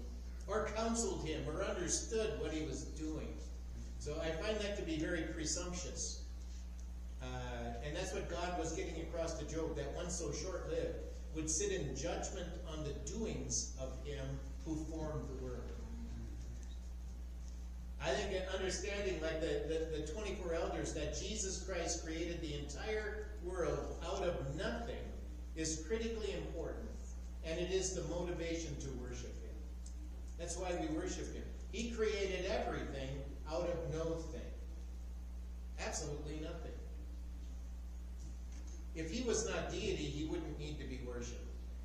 Or counseled him, or understood what he was doing. So I find that to be very presumptuous. And that's what God was getting across to Job, that one so short-lived would sit in judgment on the doings of him who formed the world. I think in understanding, like the 24 elders, that Jesus Christ created the entire world out of nothing is critically important. And it is the motivation to worship him. That's why we worship him. He created everything out of no thing. Absolutely nothing. If he was not deity, he wouldn't need to be worshipped.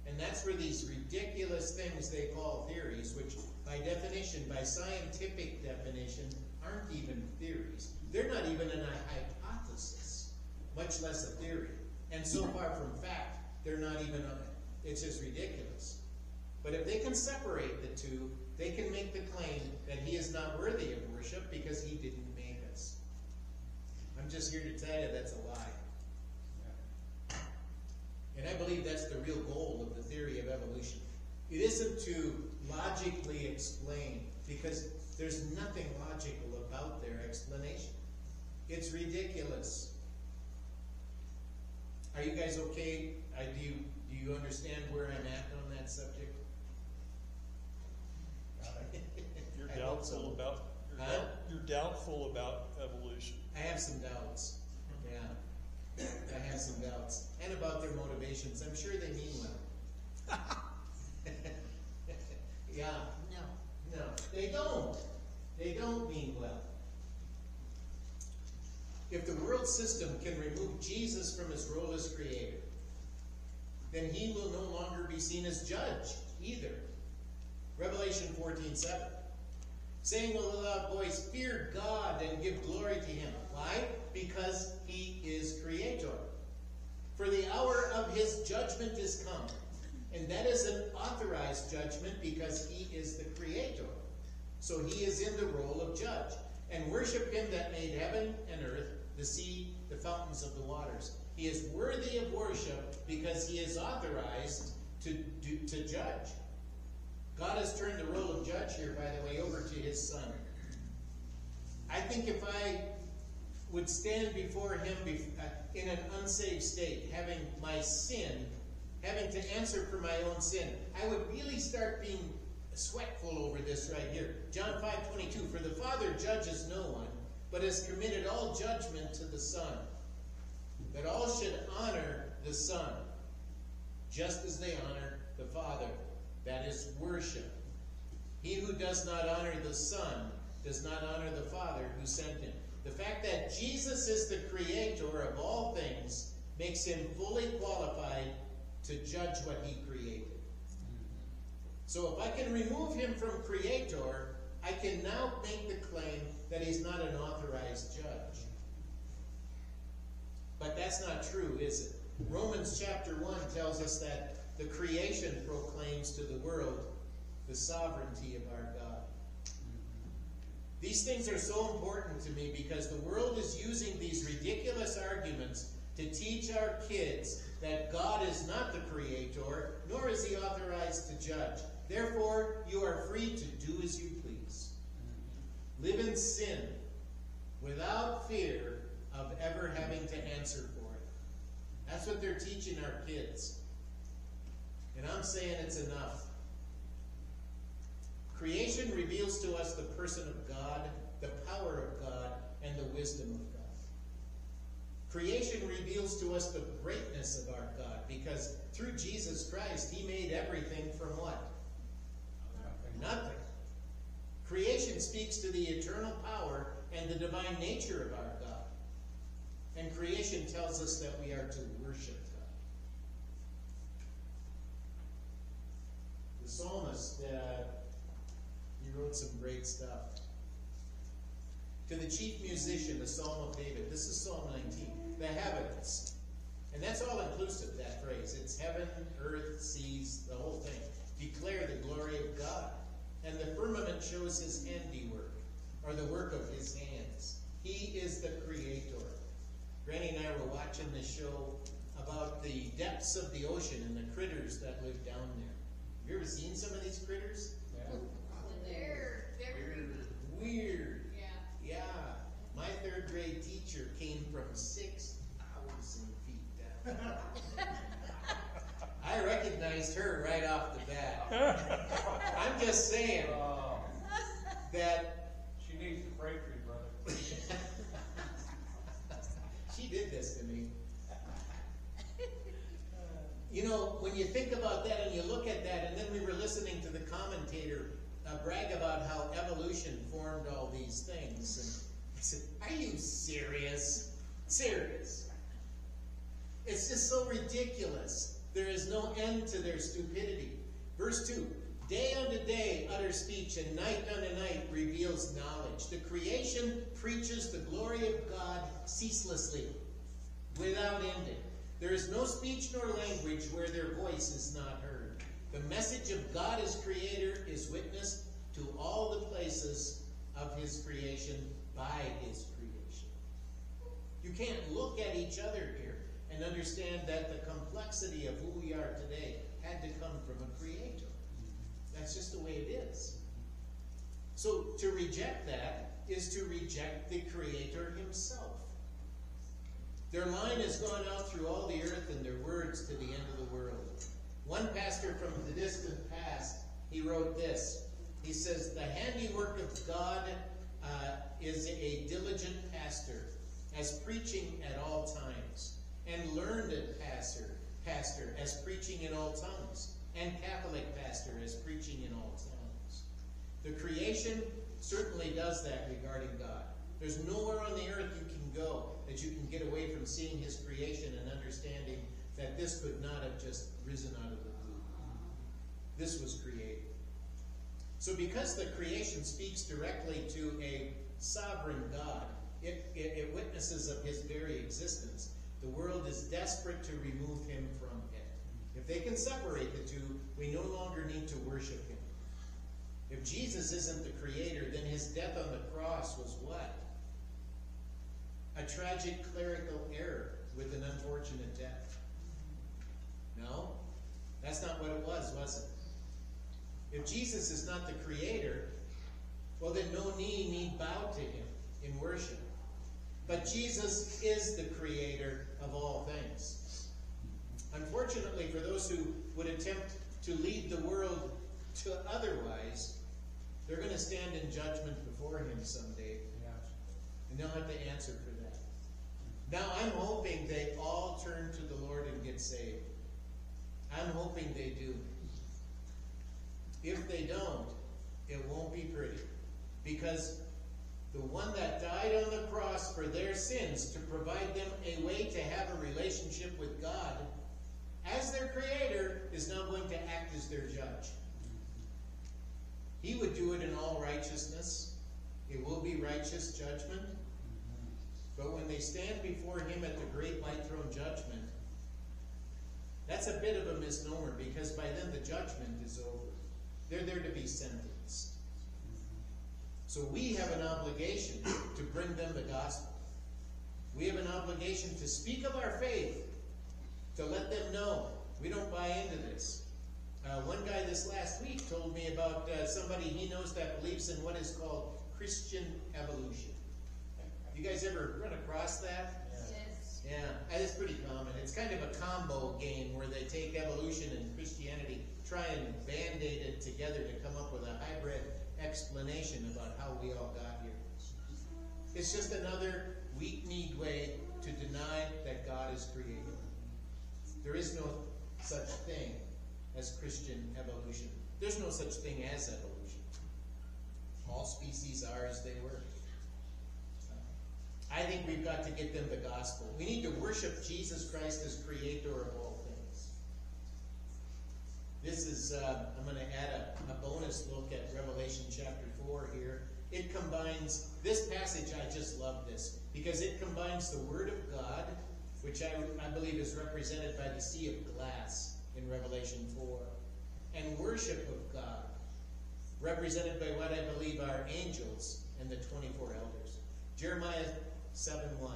And that's where these ridiculous things they call theories, which by definition, by scientific definition, aren't even theories. They're not even a hypothesis, much less a theory. And so far from fact, they're not even it's just ridiculous. But if they can separate the two, they can make the claim that he is not worthy of worship because he didn't make us. I'm just here to tell you that's a lie. And I believe that's the real goal of the theory of evolution. It isn't to logically explain, because there's nothing logical about their explanation. It's ridiculous. Are you guys okay? Do you understand where I'm at on that subject? You're I hope so. doubtful about you're doubtful about evolution. I have some doubts. Yeah. I have some doubts. And about their motivations. I'm sure they mean well. Yeah. No, they don't. They don't mean well. If the world system can remove Jesus from his role as creator, then he will no longer be seen as judge either. Revelation 14:7. Saying with a loud voice, fear God and give glory to him. Why? Because he is creator. For the hour of his judgment is come. And that is an authorized judgment because he is the creator. So he is in the role of judge. And worship him that made heaven and earth, the sea, the fountains of the waters. He is worthy of worship because he is authorized to judge. God has turned the role of judge here, by the way, over to his son. I think if I would stand before him in an unsaved state, having my sin, having to answer for my own sin, I would really start being sweatful over this right here. John 5:22, for the Father judges no one, but has committed all judgment to the Son, that all should honor the Son, just as they honor the Father. That is worship. He who does not honor the Son does not honor the Father who sent him. The fact that Jesus is the creator of all things makes him fully qualified to judge what he created. So if I can remove him from creator, I can now make the claim that he's not an authorized judge. But that's not true, is it? Romans chapter 1 tells us that the creation proclaims to the world the sovereignty of our God. These things are so important to me because the world is using these ridiculous arguments to teach our kids that God is not the creator, nor is he authorized to judge. Therefore, you are free to do as you please. Live in sin without fear of ever having to answer for it. That's what they're teaching our kids. And I'm saying it's enough. Creation reveals to us the person of God, the power of God, and the wisdom of God. Creation reveals to us the greatness of our God, because through Jesus Christ, he made everything from what? Nothing. Creation speaks to the eternal power and the divine nature of our God. And creation tells us that we are to worship God. The psalmist, he wrote some great stuff. To the chief musician, the Psalm of David. This is Psalm 19. The heavens. And that's all inclusive, that phrase. It's heaven, earth, seas, the whole thing. Declare the glory of God. And the firmament shows his handiwork, or the work of his hands. He is the creator. Granny and I were watching this show about the depths depths of the ocean and the critters that live down there. Have you ever seen some of these critters? They're creepy. Weird. Yeah. Yeah. My third grade teacher came from 6,000 feet down. I recognized her right off the bat. I'm just saying that She needs the breakthrough, brother. she did this to me. You know, when you think about that and you look at that, and then we were listening to the commentator brag about how evolution formed all these things, and I said, are you serious? Serious. It's just so ridiculous. There is no end to their stupidity. Verse 2, day unto day utter speech, and night unto night reveals knowledge. The creation preaches the glory of God ceaselessly, without ending. There is no speech nor language where their voice is not heard. The message of God as Creator is witnessed to all the places of His creation by His creation. You can't look at each other here and understand that the complexity of who we are today had to come from a Creator. That's just the way it is. So to reject that is to reject the Creator Himself. Their line has gone out through all the earth and their words to the end of the world. One pastor from the distant past, he wrote this. He says, the handiwork of God is a diligent pastor, as preaching at all times, and learned pastor as preaching in all tongues, and Catholic pastor as preaching in all tongues. The creation certainly does that regarding God. There's nowhere on the earth you can go that you can get away from seeing His creation and understanding that this could not have just risen out of the blue. This was created. So because the creation speaks directly to a sovereign God, it witnesses of His very existence. The world is desperate to remove Him from it. If they can separate the two, we no longer need to worship Him. If Jesus isn't the Creator, then His death on the cross was what? A tragic clerical error with an unfortunate death. No, that's not what it was it? If Jesus is not the Creator, well then no knee need bow to Him in worship. But Jesus is the Creator of all things. Unfortunately, for those who would attempt to lead the world to otherwise, they're going to stand in judgment before Him someday. And they'll have to answer for that. Now, I'm hoping they all turn to the Lord and get saved. I'm hoping they do. If they don't, it won't be pretty. Because the one that died on the cross for their sins to provide them a way to have a relationship with God as their Creator is now going to act as their judge. He would do it in all righteousness. It will be righteous judgment. But when they stand before Him at the great white throne judgment, that's a bit of a misnomer, because by then the judgment is over. They're there to be sentenced. So we have an obligation to bring them the gospel. We have an obligation to speak of our faith, to let them know we don't buy into this. One guy this last week told me about somebody he knows that believes in what is called Christian evolution. You guys ever run across that? Yes. Yeah, it's pretty common. It's kind of a combo game where they take evolution and Christianity, try and band-aid it together to come up with a hybrid explanation about how we all got here. It's just another weak-kneed way to deny that God is creator. There is no such thing as Christian evolution. There's no such thing as evolution. All species are as they were. I think we've got to get them the gospel. We need to worship Jesus Christ as creator of all things. This is, I'm going to add a bonus look at Revelation chapter 4 here. It combines, this passage, I just love this, because it combines the Word of God, which I believe is represented by the sea of glass in Revelation 4, and worship of God, represented by what I believe are angels and the 24 elders. Jeremiah 7:1.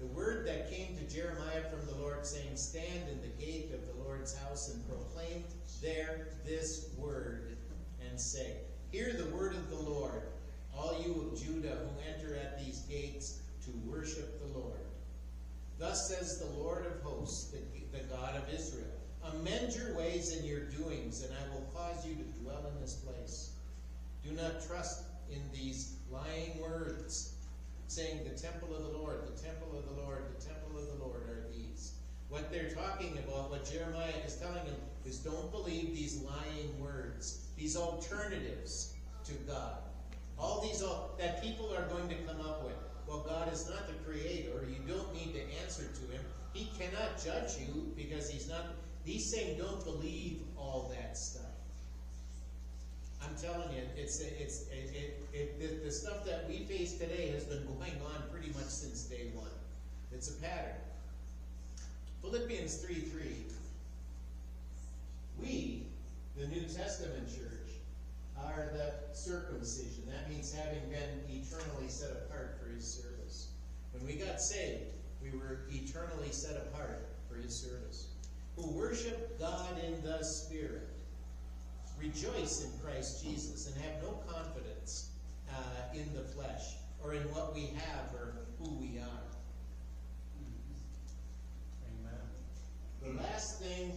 The word that came to Jeremiah from the Lord, saying, stand in the gate of the Lord's house and proclaim there this word, and say, hear the word of the Lord, all you of Judah who enter at these gates to worship the Lord. Thus says the Lord of hosts, the God of Israel, amend your ways and your doings, and I will cause you to dwell in this place. Do not trust in these lying words, saying, the temple of the Lord, the temple of the Lord, the temple of the Lord are these. What they're talking about, what Jeremiah is telling them, is don't believe these lying words, these alternatives to God. All these that people are going to come up with. Well, God is not the creator. You don't need to answer to him. He cannot judge you because he's not. He's saying don't believe all that stuff. I'm telling you, the stuff that we face today has been going on pretty much since day one. It's a pattern. Philippians 3:3. We, the New Testament church, are the circumcision. That means having been eternally set apart for his service. When we got saved, we were eternally set apart for his service. Who worship God in the Spirit, rejoice in Christ Jesus, and have no confidence in the flesh, or in what we have, or who we are. Amen. The last thing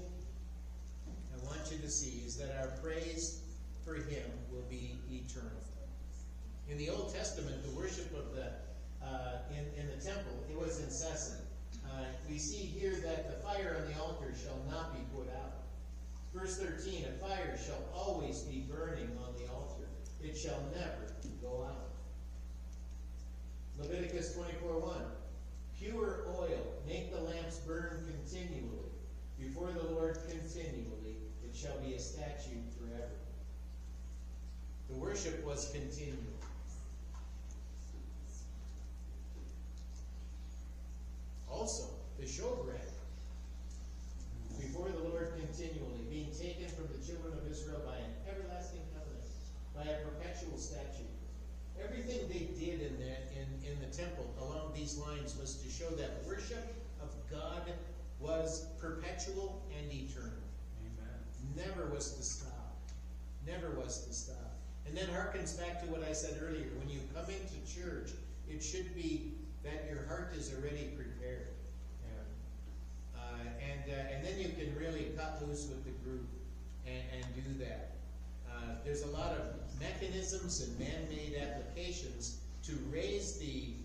I want you to see is that our praise for him will be eternal. In the Old Testament, the worship of in the temple, it was incessant. We see here that the fire on the altar shall not be put out. Verse 13, a fire shall always be burning on the altar. It shall never go out. Leviticus 24:1, pure oil, make the lamps burn continually. Before the Lord continually, it shall be a statute forever. The worship was continual. Also, the showbread, before the Lord continually, being taken from the children of Israel by an everlasting covenant, by a perpetual statute. Everything they did in the temple along these lines was to show that worship of God was perpetual and eternal. Amen. Never was to stop. Never was to stop. And then harkens back to what I said earlier. When you come into church, it should be that your heart is already prepared. And then you can really cut loose with the group and do that. There's a lot of mechanisms and man-made applications to raise the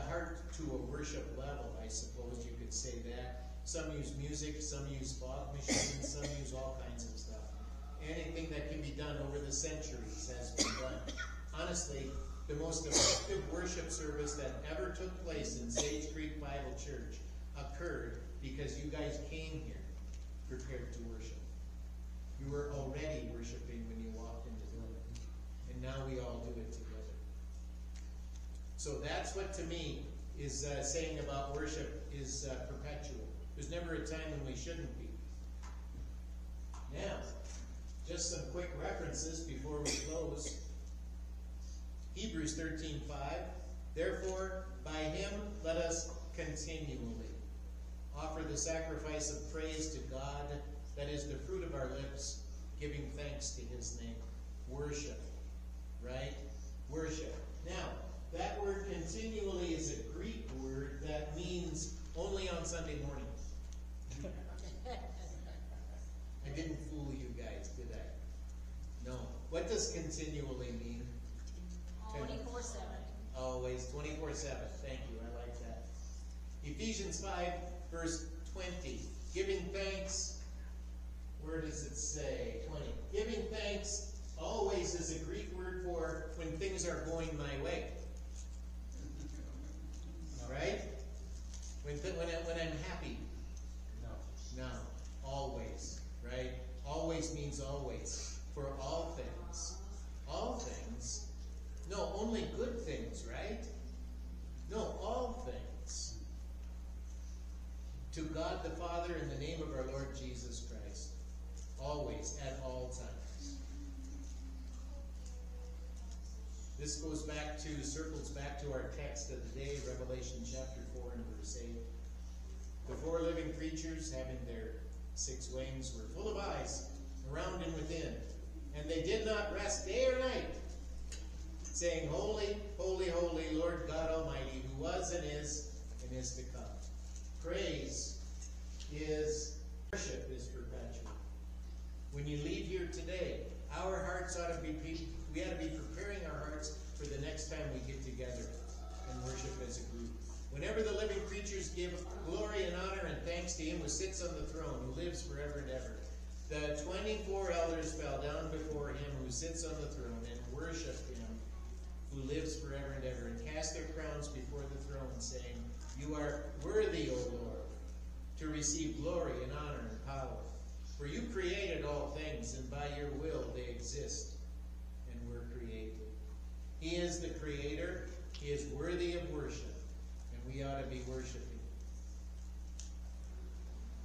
heart to a worship level, I suppose you could say that. Some use music, some use fog machines, some use all kinds of stuff. Anything that can be done over the centuries has been done. Honestly, the most effective worship service that ever took place in Sage Creek Bible Church occurred because you guys came here prepared to worship. You were already worshiping when you walked in the building. And now we all do it together. So that's what to me is saying about worship is perpetual. There's never a time when we shouldn't be. Now, just some quick references before we close. Hebrews 13:5. Therefore, by him let us continually offer the sacrifice of praise to God, that is the fruit of our lips, giving thanks to his name. Worship, right? Worship. Now, that word continually is a Greek word that means only on Sunday morning. I didn't fool you guys, did I? No. What does continually mean? 24/7. Always, 24/7. Thank you, I like that. Ephesians 5, verse 20. Giving thanks, where does it say? 20. Giving thanks always is a Greek word for when things are going my way. Right? When I'm happy. No. No. Always. Right? Always means always. For all things. All things. No, only good things, right? No, all things. To God the Father in the name of our Lord Jesus Christ. Always, at all times. This goes back to, circles back to our text of the day, Revelation chapter 4 and verse 8. The four living creatures, having their 6 wings, were full of eyes around and within, and they did not rest day or night, saying, Holy, holy, holy, Lord God Almighty, who was and is to come. Praise is, worship is perpetual. When you leave here today, our hearts ought to be, we ought to be preparing our hearts for the next time we get together and worship as a group. Whenever the living creatures give glory and honor and thanks to him who sits on the throne, who lives forever and ever, the 24 elders fell down before him who sits on the throne and worship him who lives forever and ever, and cast their crowns before the throne, saying, You are worthy, O Lord, to receive glory and honor and power. For you created all things, and by your will they exist and were created. He is the Creator. He is worthy of worship, and we ought to be worshiping.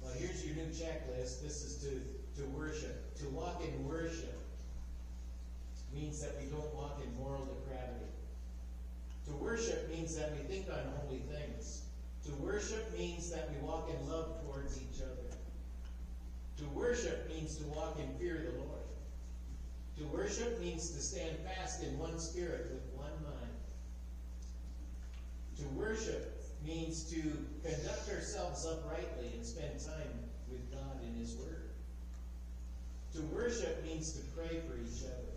Well, here's your new checklist. This is to worship. To walk in worship means that we don't walk in moral depravity. To worship means that we think on holy things. To worship means that we walk in love towards each other. To worship means to walk in fear of the Lord. To worship means to stand fast in one spirit with one mind. To worship means to conduct ourselves uprightly and spend time with God in His Word. To worship means to pray for each other.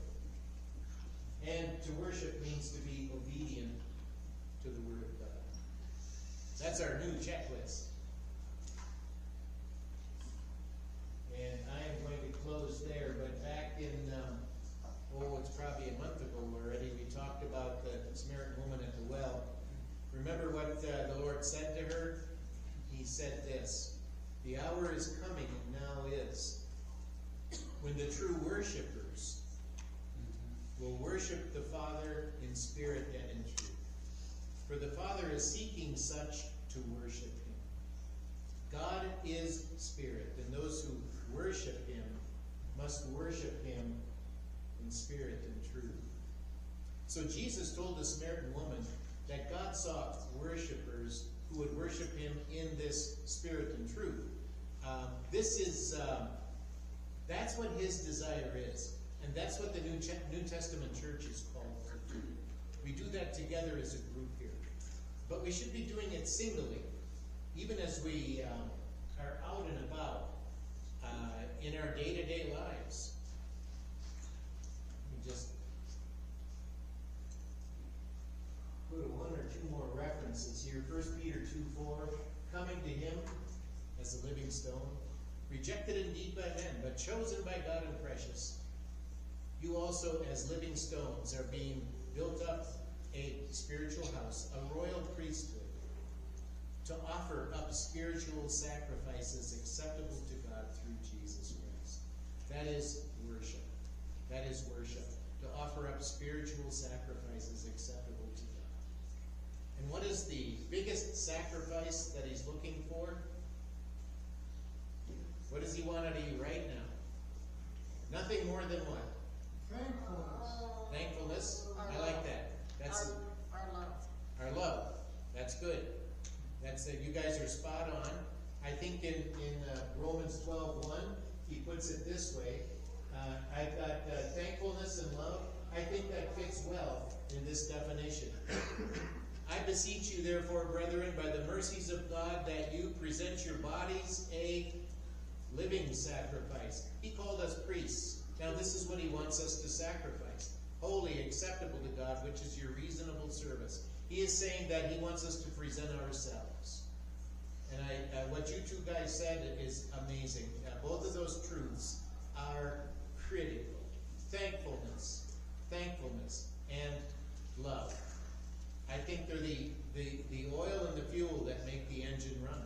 And to worship means to be obedient to the Word of God. That's our new checklist. And I am going to close there, but back in, it's probably a month ago already, we talked about the Samaritan woman at the well. Remember what the Lord said to her? He said this, The hour is coming, and now is, when the true worshipers will worship the Father in spirit and in truth. For the Father is seeking such to worship Him. God is spirit, and those who worship Him must worship Him in spirit and truth. So Jesus told the Samaritan woman that God sought worshipers who would worship Him in this spirit and truth. That's what His desire is. And that's what the New Testament church is called to do. We do that together as a group here. But we should be doing it singly, even as we are out and about in our day-to-day lives. Let me just go to one or two more references here. 1 Peter 2:4, coming to Him as a living stone, rejected indeed by men, but chosen by God and precious. You also, as living stones, are being built up a spiritual house, a royal priesthood, to offer up spiritual sacrifices acceptable to God through Jesus Christ. That is worship. That is worship. To offer up spiritual sacrifices acceptable to God. And what is the biggest sacrifice that He's looking for? What does He want out of you right now? Nothing more than what? Thankfulness. I like that. That's Our love. our love. That's good. That's you guys are spot on. I think in Romans 12:1, he puts it this way. I've got thankfulness and love. I think that fits well in this definition. I beseech you, therefore, brethren, by the mercies of God, that you present your bodies a living sacrifice. He called us priests. Now this is what He wants us to sacrifice. Holy, acceptable to God, which is your reasonable service. He is saying that He wants us to present ourselves. And what you two guys said is amazing. Both of those truths are critical. Thankfulness, and love. I think they're the oil and the fuel that make the engine run.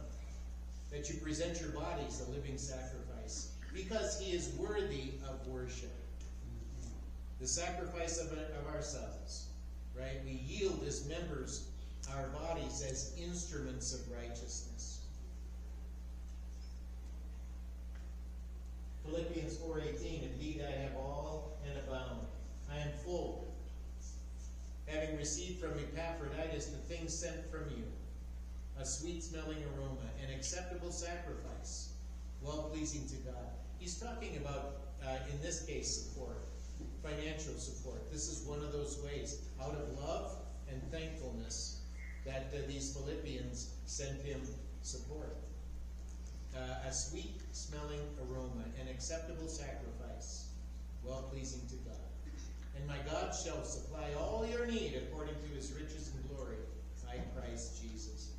That you present your bodies a living sacrifice, because He is worthy of worship. The sacrifice of ourselves, right? We yield as members, our bodies as instruments of righteousness. Philippians 4:18, indeed I have all and abound. I am full. you a sweet-smelling aroma, an acceptable sacrifice, well-pleasing to God. He's talking about, in this case, support, financial support. This is one of those ways, out of love and thankfulness, that these Philippians sent him support. A sweet-smelling aroma, an acceptable sacrifice, well-pleasing to God. And my God shall supply all your need according to his riches and glory by Christ Jesus.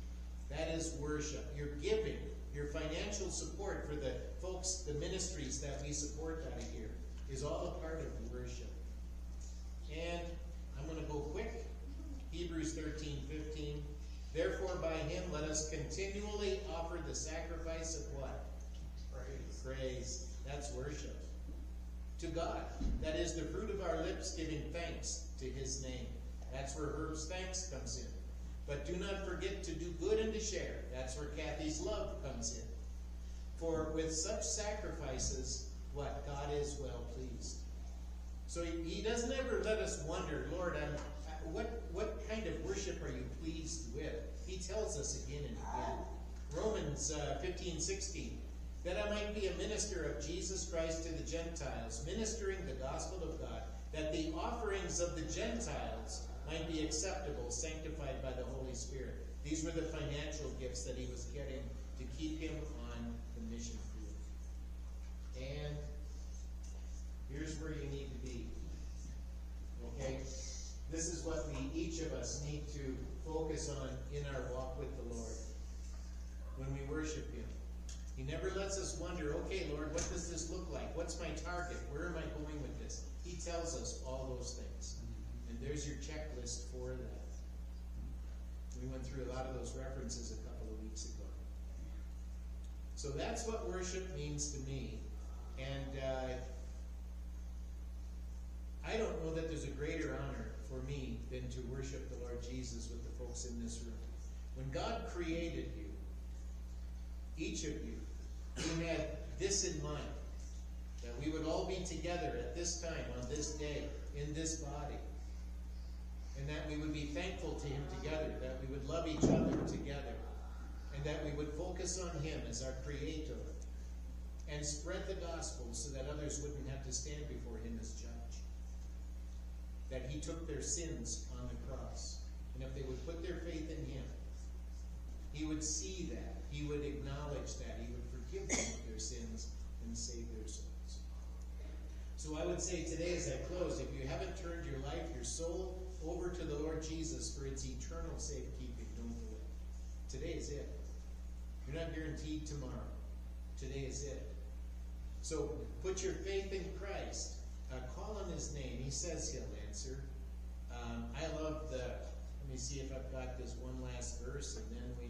That is worship. Your giving, your financial support for the folks, the ministries that we support out of here, is all a part of worship. And I'm going to go quick. Hebrews 13:15. Therefore by him let us continually offer the sacrifice of what? Praise. That's worship. To God. That is the fruit of our lips giving thanks to his name. That's where Herb's thanks comes in. But do not forget to do good and to share. That's where Kathy's love comes in. For with such sacrifices, what? God is well pleased. So he doesn't ever let us wonder, Lord, what kind of worship are you pleased with? He tells us again and again. Romans 15:16. That I might be a minister of Jesus Christ to the Gentiles, ministering the gospel of God, that the offerings of the Gentiles might be acceptable, sanctified by the Holy Spirit. These were the financial gifts that he was getting to keep him on the mission field. And here's where you need to be. Okay? This is what each of us need to focus on in our walk with the Lord when we worship him. He never lets us wonder, okay, Lord, what does this look like? What's my target? Where am I going with this? He tells us all those things. And there's your checklist for that. We went through a lot of those references a couple of weeks ago. So that's what worship means to me. And I don't know that there's a greater honor for me than to worship the Lord Jesus with the folks in this room. When God created you, each of you, he had this in mind, that we would all be together at this time, on this day, in this body, and that we would be thankful to him together, that we would love each other together, and that we would focus on him as our creator, and spread the gospel so that others wouldn't have to stand before him as judge. That he took their sins on the cross, and if they would put their faith in him, he would see that, he would acknowledge that, he would forgive them of their sins and save their souls. So I would say today as I close, if you haven't turned your life, your soul, over to the Lord Jesus for its eternal safekeeping, don't do it. Today is it. You're not guaranteed tomorrow. Today is it. So put your faith in Christ. Call on his name. He says he'll answer. I love the... Let me see if I've got this one last verse, and then we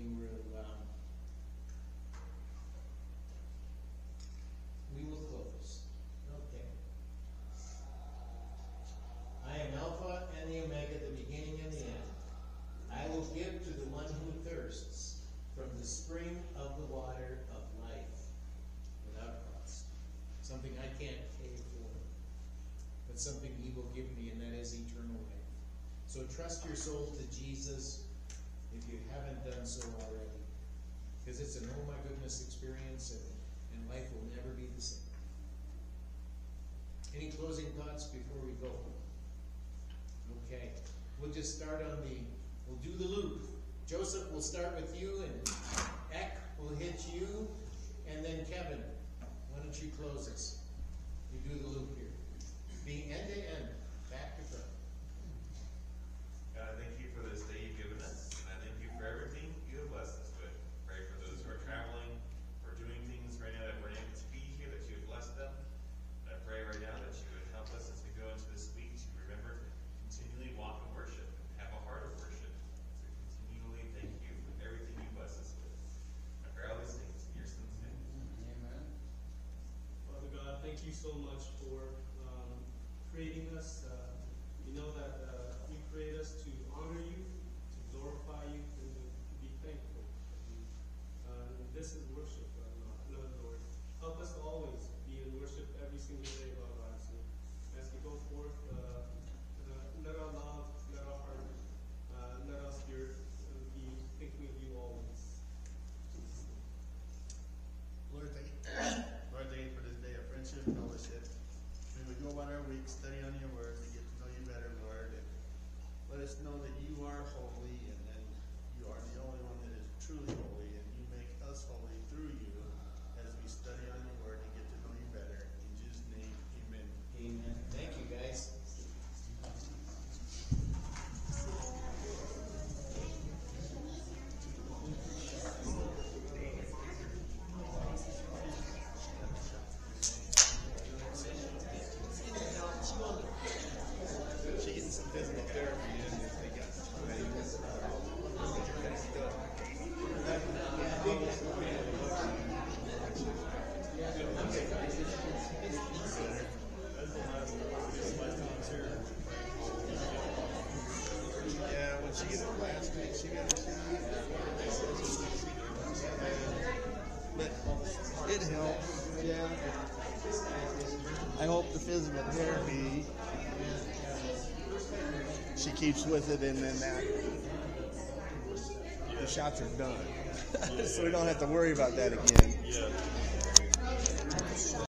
will close. Okay. I am Alpha and the Omega, the beginning and the end. I will give to the one who thirsts from the spring of the water of life without cost. Something I can't pay for, but something he will give me, and that is eternal life. So trust your soul to Jesus if you haven't done so already. Because it's an oh my goodness experience, and life will never be the same. Any closing thoughts before we go? Okay. We'll just start on we'll do the loop. Joseph, we'll start with you, and Eck will hit you, and then Kevin, why don't you close us? You do the loop here. Be end to end, back to front. God, I thank you for this day you've given us, and I thank you for everything you have blessed us with. Pray for those who are traveling, or doing things right now that we're able to be here, that you would bless them. And I pray right now that you would help us as we go into this week to remember to continually walk in worship, and have a heart of worship, to continually thank you for everything you bless us with. I pray all these things in your son's name. Amen. Father God, thank you so much for creating us. We know that you create us to honor you, to glorify you, and to be thankful. This is worship, Lord. Help us to always be in worship every single day of our lives. And as we go forth, let our love, let our heart, let our spirit be thinking Yeah. I hope the physical therapy, she keeps with it, and then the shots are done. So we don't have to worry about that again. Yeah.